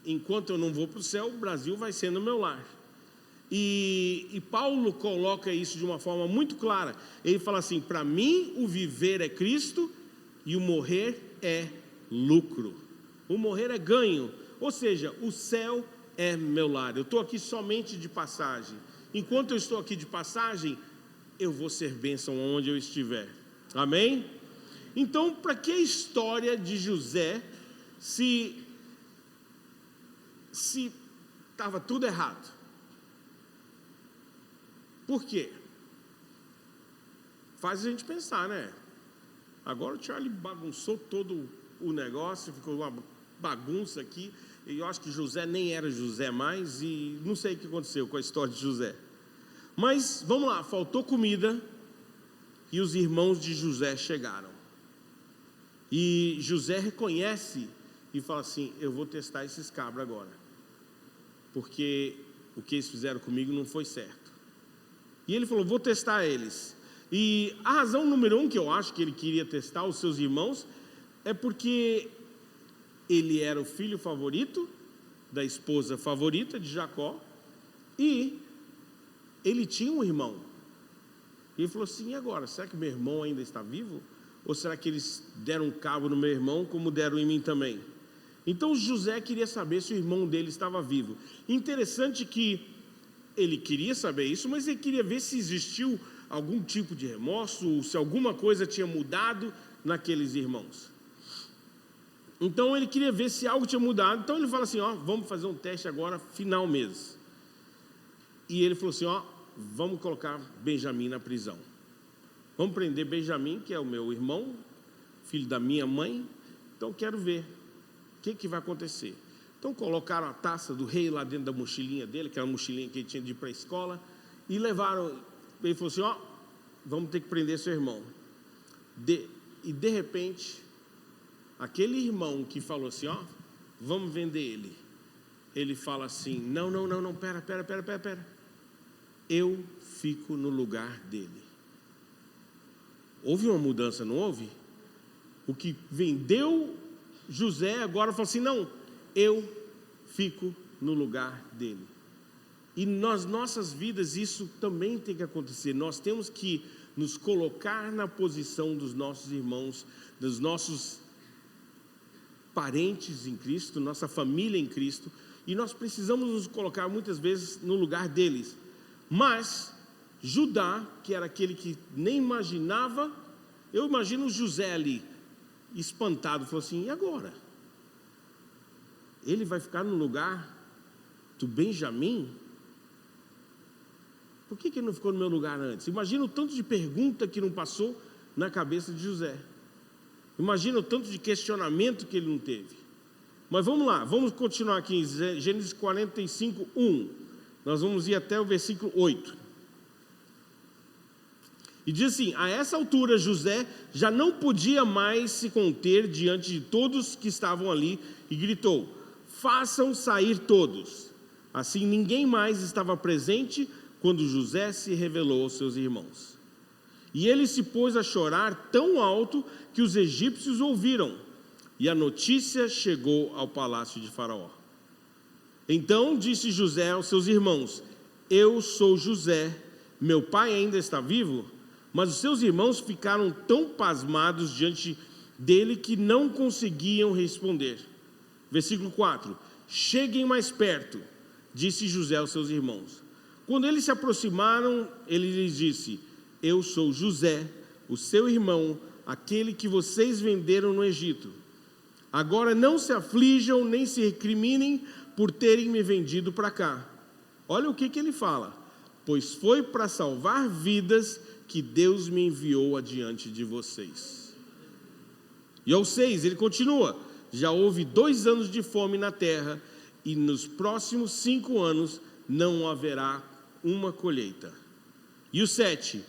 enquanto eu não vou para o céu, o Brasil vai sendo o meu lar. E Paulo coloca isso de uma forma muito clara. Ele fala assim: para mim o viver é Cristo e o morrer é lucro. O morrer é ganho. Ou seja, o céu é meu lar. Eu estou aqui somente de passagem. Enquanto eu estou aqui de passagem, eu vou ser bênção onde eu estiver. Amém? Então, para que a história de José se estava tudo errado? Por quê? Faz a gente pensar, né? Agora o Charlie bagunçou todo o negócio, ficou uma bagunça aqui. E eu acho que José nem era José mais, e não sei o que aconteceu com a história de José. Mas vamos lá, faltou comida e os irmãos de José chegaram. E José reconhece e fala assim: eu vou testar esses cabras agora, porque o que eles fizeram comigo não foi certo. E ele falou: vou testar eles. E a razão número 1 que eu acho que ele queria testar os seus irmãos é porque ele era o filho favorito da esposa favorita de Jacó, e ele tinha um irmão. E ele falou assim: e agora? Será que meu irmão ainda está vivo? Ou será que eles deram um cabo no meu irmão como deram em mim também? Então José queria saber se o irmão dele estava vivo. Interessante que ele queria saber isso, mas ele queria ver se existiu algum tipo de remorso, se alguma coisa tinha mudado naqueles irmãos. Então ele queria ver se algo tinha mudado. Então ele fala assim: vamos fazer um teste agora, final mesmo. E ele falou assim: vamos colocar Benjamim na prisão. Vamos prender Benjamim, que é o meu irmão, filho da minha mãe. Então quero ver o que vai acontecer. Então colocaram a taça do rei lá dentro da mochilinha dele, aquela mochilinha que ele tinha de ir para a escola, e levaram. Ele falou assim: vamos ter que prender seu irmão. E de repente, aquele irmão que falou assim: vamos vender ele. Ele fala assim, não, pera. Eu fico no lugar dele. Houve uma mudança, não houve? O que vendeu José agora fala assim, não, eu fico no lugar dele. E nas nossas vidas isso também tem que acontecer. Nós temos que nos colocar na posição dos nossos irmãos, dos nossos parentes em Cristo, nossa família em Cristo, e nós precisamos nos colocar muitas vezes no lugar deles. Mas Judá, que era aquele que nem imaginava, eu imagino José ali, espantado, falou assim, e agora? Ele vai ficar no lugar do Benjamim? Por que ele não ficou no meu lugar antes? Imagina o tanto de pergunta que não passou na cabeça de José. Imagina o tanto de questionamento que ele não teve. Mas vamos lá, vamos continuar aqui em Gênesis 45, 1. Nós vamos ir até o versículo 8. E diz assim, a essa altura José já não podia mais se conter diante de todos que estavam ali e gritou, façam sair todos. Assim ninguém mais estava presente quando José se revelou aos seus irmãos. E ele se pôs a chorar tão alto que os egípcios ouviram, e a notícia chegou ao palácio de Faraó. Então disse José aos seus irmãos, eu sou José, meu pai ainda está vivo? Mas os seus irmãos ficaram tão pasmados diante dele que não conseguiam responder. Versículo 4, cheguem mais perto, disse José aos seus irmãos. Quando eles se aproximaram, ele lhes disse, eu sou José, o seu irmão, aquele que vocês venderam no Egito. Agora não se aflijam nem se recriminem por terem me vendido para cá. Olha o que ele fala. Pois foi para salvar vidas que Deus me enviou adiante de vocês. E ao 6, ele continua. Já houve 2 anos de fome na terra e nos próximos 5 anos não haverá uma colheita. E o 7,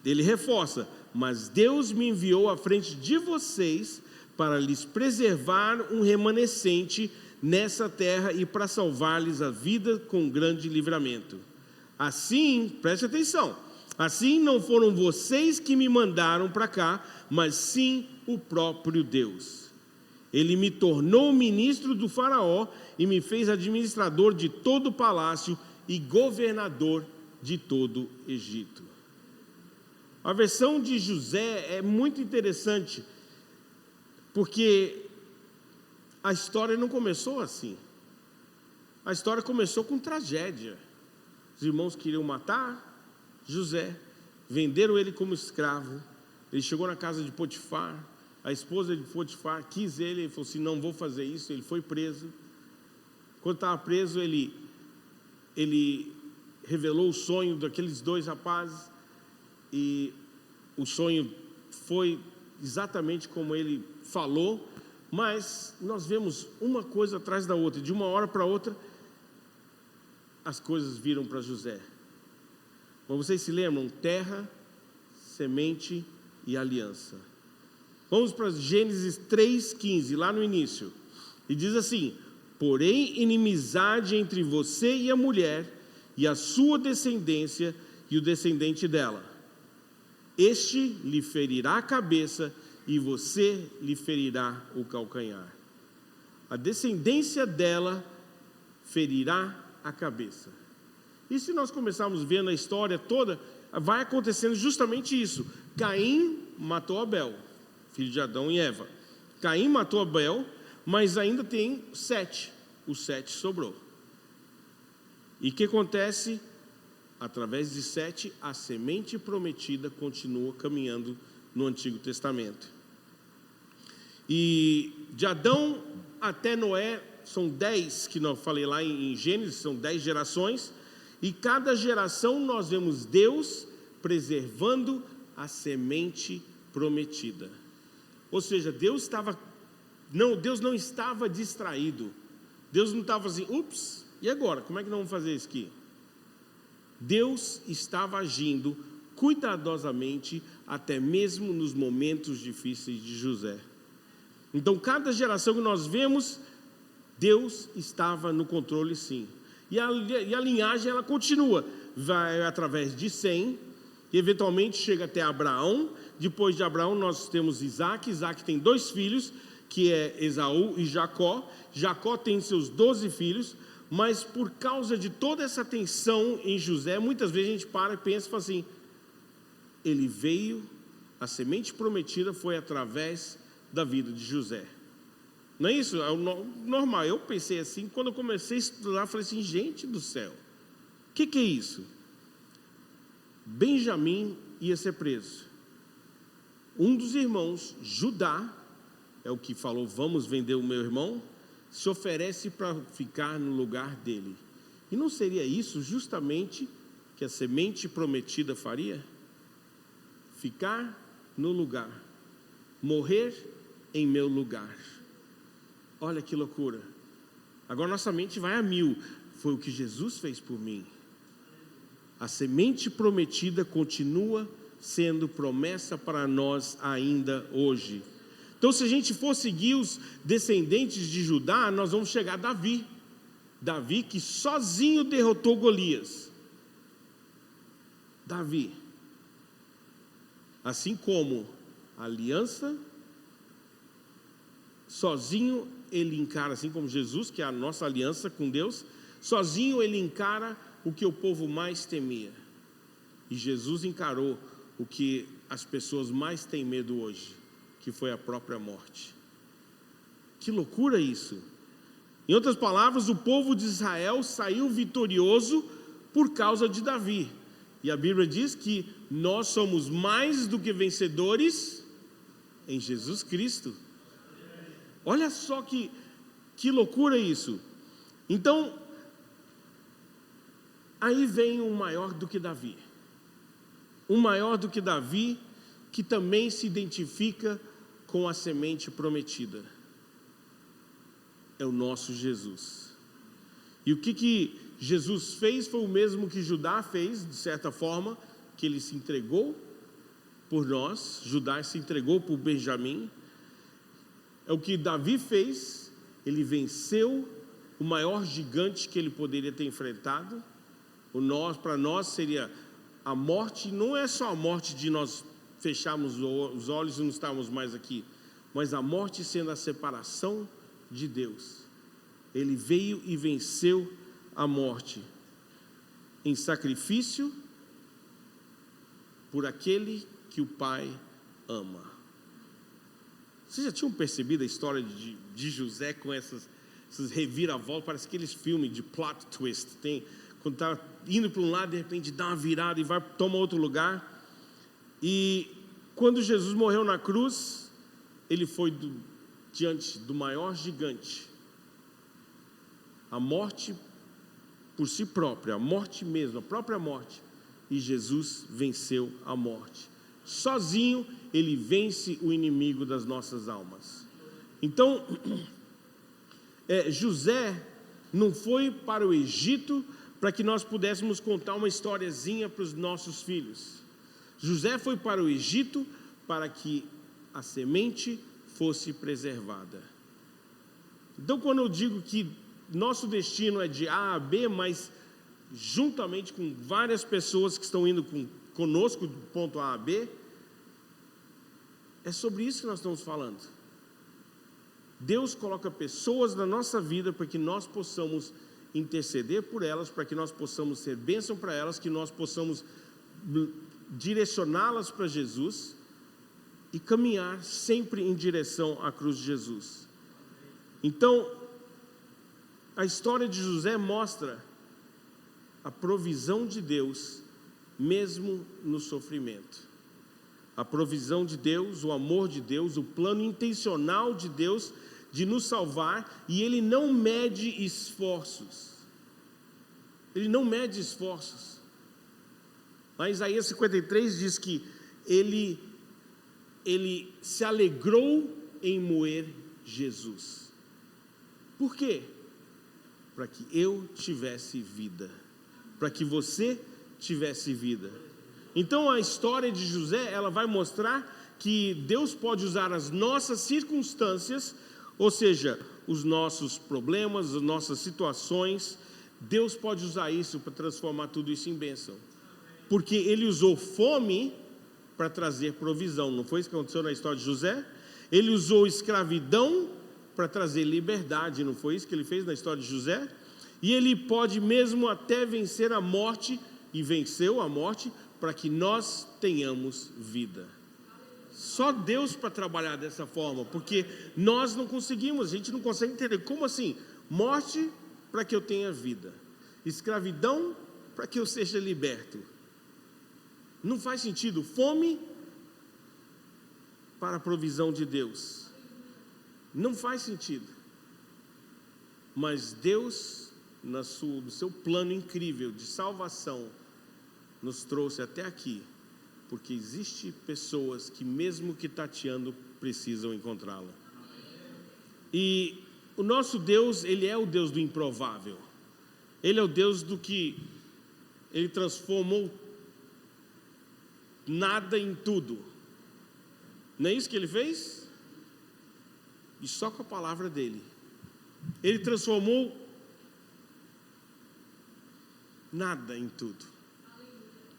ele reforça, mas Deus me enviou à frente de vocês para lhes preservar um remanescente nessa terra e para salvar-lhes a vida com grande livramento. Assim, preste atenção, assim não foram vocês que me mandaram para cá, mas sim o próprio Deus. Ele me tornou ministro do Faraó e me fez administrador de todo o palácio e governador de todo o Egito. A versão de José é muito interessante, porque a história não começou assim. A história começou com tragédia. Os irmãos queriam matar José, venderam ele como escravo. Ele chegou na casa de Potifar, a esposa de Potifar quis ele falou assim, não vou fazer isso, ele foi preso. Quando estava preso, ele revelou o sonho daqueles 2 rapazes, e o sonho foi exatamente como ele falou, mas nós vemos uma coisa atrás da outra, de uma hora para outra, as coisas viram para José. Mas vocês se lembram? Terra, semente e aliança. Vamos para Gênesis 3,15, lá no início. E diz assim, porém inimizade entre você e a mulher, e a sua descendência e o descendente dela. Este lhe ferirá a cabeça e você lhe ferirá o calcanhar. A descendência dela ferirá a cabeça. E se nós começarmos vendo a história toda, vai acontecendo justamente isso. Caim matou Abel, filho de Adão e Eva. Caim matou Abel, mas ainda tem 7. O 7 sobrou. E o que acontece? Através de 7, a semente prometida continua caminhando no Antigo Testamento. E de Adão até Noé, são 10 que eu falei lá em Gênesis, são 10 gerações. E cada geração nós vemos Deus preservando a semente prometida. Ou seja, Deus não estava distraído. Deus não estava assim, ups, e agora? Como é que nós vamos fazer isso aqui? Deus estava agindo cuidadosamente, até mesmo nos momentos difíceis de José. Então, cada geração que nós vemos, Deus estava no controle, sim. E a linhagem, ela continua, vai através de Sem, e eventualmente chega até Abraão. Depois de Abraão nós temos Isaac. Isaac tem 2 filhos, que é Esaú e Jacó. Jacó tem seus 12 filhos, mas por causa de toda essa tensão em José, muitas vezes a gente para e pensa e fala assim, ele veio, a semente prometida foi através da vida de José. Não é isso? É o normal. Eu pensei assim, quando eu comecei a estudar, falei assim, gente do céu, o que é isso? Benjamim ia ser preso. Um dos irmãos, Judá, é o que falou, vamos vender o meu irmão, se oferece para ficar no lugar dele. E não seria isso justamente que a semente prometida faria? Ficar no lugar, morrer em meu lugar. Olha que loucura. Agora nossa mente vai a 1000. Foi o que Jesus fez por mim. A semente prometida continua sendo promessa para nós ainda hoje. Então, se a gente for seguir os descendentes de Judá, nós vamos chegar a Davi. Davi que sozinho derrotou Golias. Davi. Assim como a aliança, sozinho ele encara, assim como Jesus, que é a nossa aliança com Deus, sozinho ele encara o que o povo mais temia. E Jesus encarou o que as pessoas mais têm medo hoje, que foi a própria morte. Que loucura isso! Em outras palavras, o povo de Israel saiu vitorioso por causa de Davi. E a Bíblia diz que nós somos mais do que vencedores em Jesus Cristo. Olha só que loucura isso. Então, aí vem um maior do que Davi. Um maior do que Davi, que também se identifica com a semente prometida. É o nosso Jesus. E o que Jesus fez foi o mesmo que Judá fez, de certa forma, que ele se entregou por nós. Judá se entregou por Benjamim. É o que Davi fez, ele venceu o maior gigante que ele poderia ter enfrentado. Para nós seria a morte, não é só a morte de nós fecharmos os olhos e não estarmos mais aqui, mas a morte sendo a separação de Deus. Ele veio e venceu a morte em sacrifício por aquele que o Pai ama. Vocês já tinham percebido a história de José com essas reviravoltas? Parece aqueles filmes de plot twist. Quando está indo para um lado, de repente dá uma virada e toma outro lugar. E quando Jesus morreu na cruz, ele foi diante do maior gigante. A morte por si própria, a morte mesmo, a própria morte. E Jesus venceu a morte. Sozinho, ele vence o inimigo das nossas almas. Então, José não foi para o Egito para que nós pudéssemos contar uma historiazinha para os nossos filhos. José foi para o Egito para que a semente fosse preservada. Então, quando eu digo que nosso destino é de A a B, mas juntamente com várias pessoas que estão indo conosco do ponto A a B, é sobre isso que nós estamos falando. Deus coloca pessoas na nossa vida para que nós possamos interceder por elas, para que nós possamos ser bênção para elas, que nós possamos direcioná-las para Jesus e caminhar sempre em direção à cruz de Jesus. Então, a história de José mostra a provisão de Deus, mesmo no sofrimento. A provisão de Deus, o amor de Deus, o plano intencional de Deus de nos salvar, e Ele não mede esforços. Ele não mede esforços. Lá em Isaías 53 diz que Ele se alegrou em moer Jesus. Por quê? Para que eu tivesse vida, para que você tivesse vida. Então a história de José, ela vai mostrar que Deus pode usar as nossas circunstâncias, ou seja, os nossos problemas, as nossas situações, Deus pode usar isso para transformar tudo isso em bênção. Porque Ele usou fome para trazer provisão. Não foi isso que aconteceu na história de José? Ele usou escravidão para trazer liberdade. Não foi isso que Ele fez na história de José? E Ele pode mesmo até vencer a morte, e venceu a morte, para que nós tenhamos vida. Só Deus para trabalhar dessa forma, porque nós não conseguimos, a gente não consegue entender. Como assim? Morte para que eu tenha vida, escravidão para que eu seja liberto. Não faz sentido. Fome para a provisão de Deus. Não faz sentido. Mas Deus, no seu plano incrível de salvação, nos trouxe até aqui, porque existe pessoas que mesmo que tateando, precisam encontrá-la. E o nosso Deus, Ele é o Deus do improvável. Ele é o Deus do que Ele transformou nada em tudo. Não é isso que Ele fez? E só com a palavra dEle. Ele transformou nada em tudo.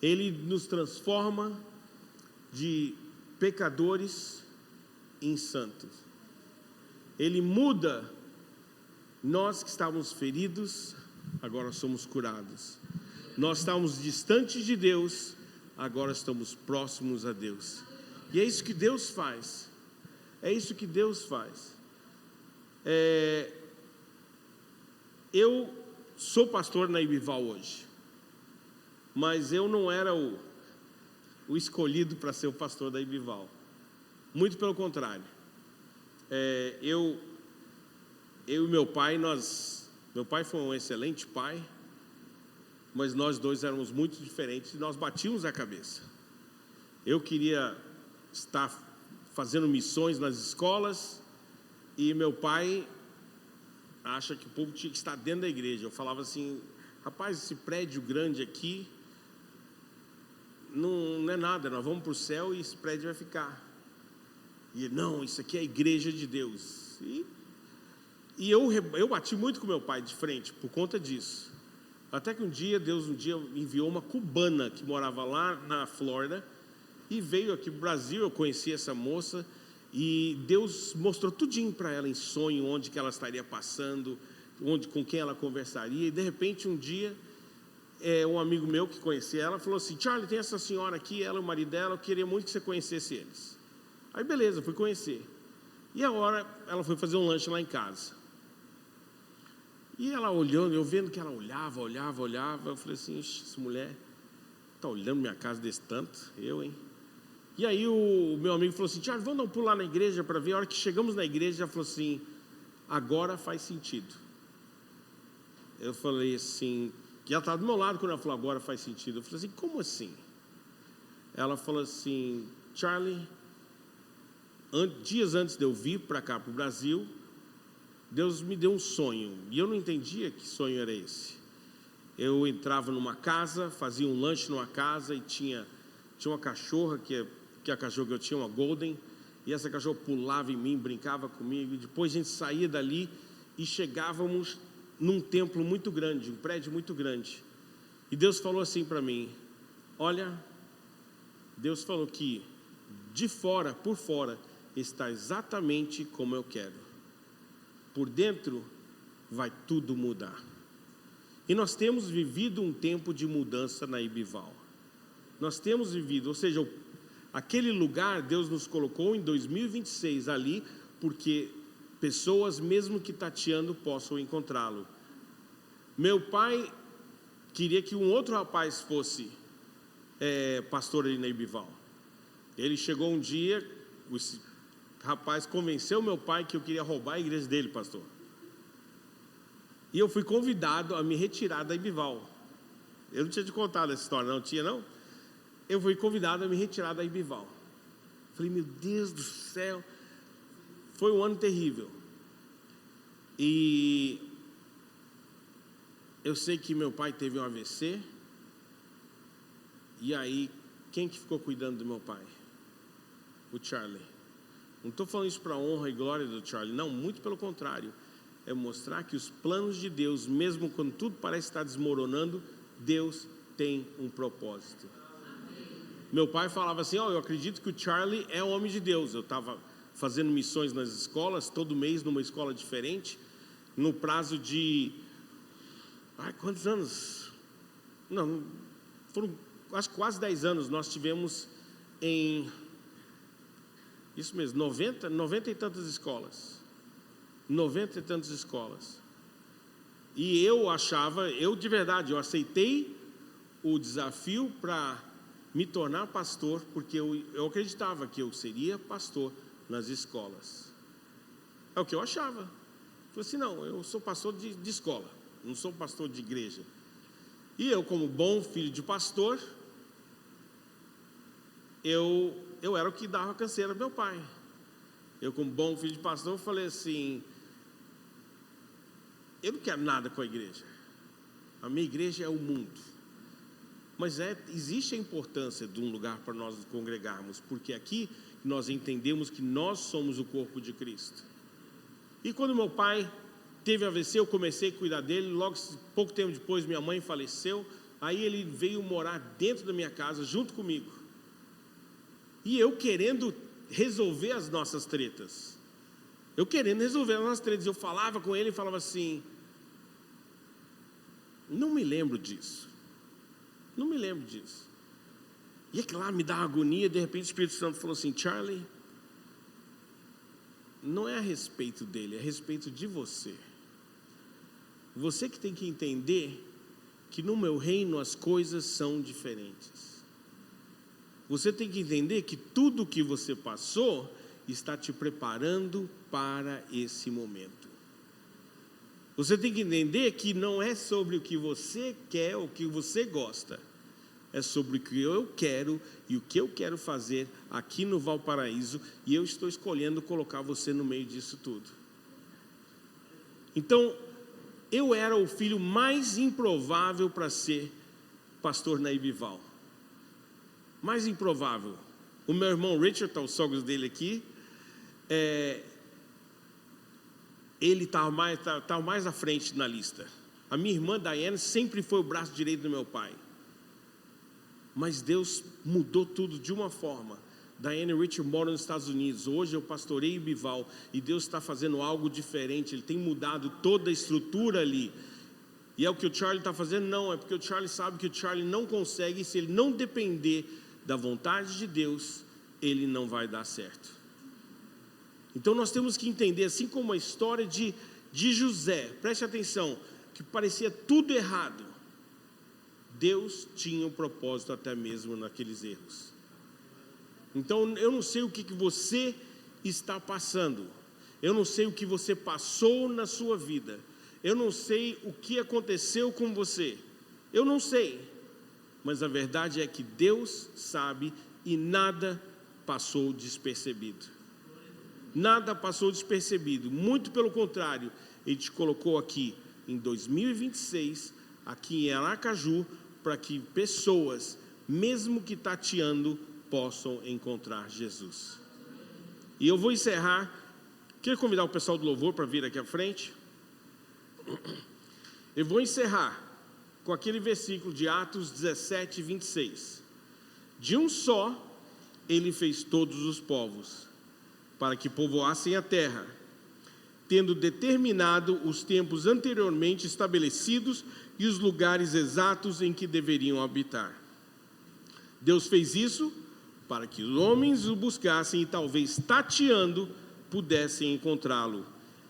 Ele nos transforma de pecadores em santos. Ele muda nós que estávamos feridos, agora somos curados. Nós estávamos distantes de Deus, agora estamos próximos a Deus. E é isso que Deus faz. É isso que Deus faz. Eu sou pastor na Ibival hoje, mas eu não era o escolhido para ser o pastor da Ibival. Muito pelo contrário. Eu e meu pai, meu pai foi um excelente pai, mas nós dois éramos muito diferentes e nós batíamos a cabeça. Eu queria estar fazendo missões nas escolas e meu pai acha que o povo tinha que estar dentro da igreja. Eu falava assim: rapaz, esse prédio grande aqui não é nada, nós vamos para o céu e esse prédio vai ficar. E ele: não, isso aqui é a igreja de Deus. E eu bati muito com meu pai de frente por conta disso. Até que Deus enviou uma cubana que morava lá na Flórida e veio aqui para o Brasil. Eu conheci essa moça e Deus mostrou tudinho para ela em sonho, onde que ela estaria passando, com quem ela conversaria. E de repente um dia, um amigo meu que conhecia ela falou assim: Charlie, tem essa senhora aqui, ela e o marido dela, eu queria muito que você conhecesse eles. Aí beleza, fui conhecer. E a hora ela foi fazer um lanche lá em casa. E ela olhando, eu vendo que ela olhava, eu falei assim: essa mulher está olhando minha casa desse tanto, hein? E aí o meu amigo falou assim: Tiago, vamos dar um pulo lá na igreja para ver. A hora que chegamos na igreja, já falou assim: agora faz sentido. Eu falei assim, que ela estava do meu lado quando ela falou agora faz sentido. Eu falei assim: como assim? Ela falou assim: Charlie, dias antes de eu vir para cá, para o Brasil, Deus me deu um sonho, e eu não entendia que sonho era esse. Eu entrava numa casa, fazia um lanche numa casa, e tinha uma cachorra, que a cachorra que eu tinha, uma Golden, e essa cachorra pulava em mim, brincava comigo, e depois a gente saía dali e chegávamos num templo muito grande, um prédio muito grande. E Deus falou assim para mim: olha, Deus falou que de fora, por fora, está exatamente como eu quero. Por dentro vai tudo mudar. E nós temos vivido um tempo de mudança na Ibival. Nós temos vivido, ou seja, aquele lugar Deus nos colocou em 2026 ali, porque pessoas, mesmo que tateando, possam encontrá-lo. Meu pai queria que um outro rapaz fosse pastor ali na Ibival. Ele chegou um dia, esse rapaz convenceu meu pai que eu queria roubar a igreja dele, pastor. E eu fui convidado a me retirar da Ibival. Eu não tinha te contado essa história, não tinha, não? Eu fui convidado a me retirar da Ibival. Falei: meu Deus do céu. Foi um ano terrível. E eu sei que meu pai teve um AVC. E aí, quem que ficou cuidando do meu pai? O Charlie. Não estou falando isso para a honra e glória do Charlie, não, muito pelo contrário. é mostrar que os planos de Deus, mesmo quando tudo parece estar desmoronando, Deus tem um propósito. Meu pai falava assim, eu acredito que o Charlie é um homem de Deus. Eu estava fazendo missões nas escolas, todo mês numa escola diferente, no prazo de... quantos anos? Não, foram acho que quase 10 anos. Nós tivemos em... Isso mesmo, 90 e tantas escolas. 90 e tantas escolas. E eu achava, de verdade, eu aceitei o desafio para me tornar pastor, porque eu acreditava que eu seria pastor nas escolas. É o que eu achava. Eu falei assim, não, eu sou pastor de escola, não sou pastor de igreja. E eu, como bom filho de pastor, eu era o que dava canseira ao meu pai. Eu, como bom filho de pastor, falei assim, eu não quero nada com a igreja. A minha igreja é o mundo. Mas existe a importância de um lugar para nós nos congregarmos, porque aqui nós entendemos que nós somos o corpo de Cristo. E quando meu pai teve AVC, eu comecei a cuidar dele. Logo, pouco tempo depois, minha mãe faleceu. Aí ele veio morar dentro da minha casa, junto comigo. E eu querendo resolver as nossas tretas. Eu falava com ele e falava assim, não me lembro disso. E é claro, me dá agonia. De repente o Espírito Santo falou assim, Charlie, não é a respeito dele, é a respeito de você. Você que tem que entender que no meu reino as coisas são diferentes. Você tem que entender que tudo que você passou está te preparando para esse momento. Você tem que entender que não é sobre o que você quer ou o que você gosta. É sobre o que eu quero e o que eu quero fazer aqui no Valparaíso. E eu estou escolhendo colocar você no meio disso tudo. Então, eu era o filho mais improvável para ser pastor na Ibival. Mais improvável. O meu irmão Richard, está os sogros dele aqui, ele estava mais à frente na lista. A minha irmã Diane sempre foi o braço direito do meu pai. Mas Deus mudou tudo de uma forma. Diane e Richard moram nos Estados Unidos. Hoje eu pastorei Ibival e Deus está fazendo algo diferente. Ele tem mudado toda a estrutura ali. E é o que o Charlie está fazendo? Não, é porque o Charlie sabe que o Charlie não consegue. Se ele não depender da vontade de Deus, ele não vai dar certo. Então nós temos que entender, assim como a história de José, preste atenção, que parecia tudo errado, Deus tinha um propósito até mesmo naqueles erros. Então eu não sei o que você está passando, eu não sei o que você passou na sua vida, eu não sei o que aconteceu com você, eu não sei, mas a verdade é que Deus sabe e nada passou despercebido. Nada passou despercebido, muito pelo contrário, Ele te colocou aqui em 2026, aqui em Aracaju, para que pessoas, mesmo que tateando, possam encontrar Jesus. E eu vou encerrar, quero convidar o pessoal do louvor para vir aqui à frente. Eu vou encerrar com aquele versículo de Atos 17, 26. De um só, Ele fez todos os povos, para que povoassem a terra, tendo determinado os tempos anteriormente estabelecidos e os lugares exatos em que deveriam habitar. Deus fez isso para que os homens o buscassem e talvez tateando pudessem encontrá-lo,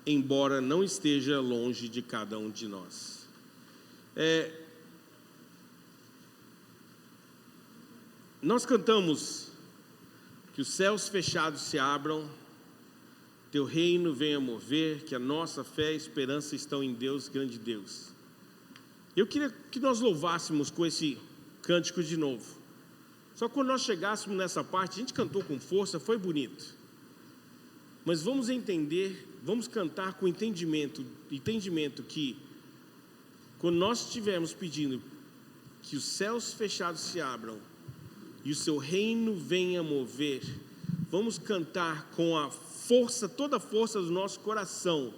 embora não esteja longe de cada um de nós. Nós cantamos que os céus fechados se abram, Teu reino venha mover, que a nossa fé e esperança estão em Deus, grande Deus. Eu queria que nós louvássemos com esse cântico de novo. Só que quando nós chegássemos nessa parte, a gente cantou com força, foi bonito. Mas vamos entender, vamos cantar com entendimento que quando nós estivermos pedindo que os céus fechados se abram e o seu reino venha mover, vamos cantar com a força, toda a força do nosso coração,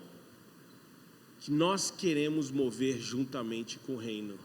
que nós queremos mover juntamente com o reino.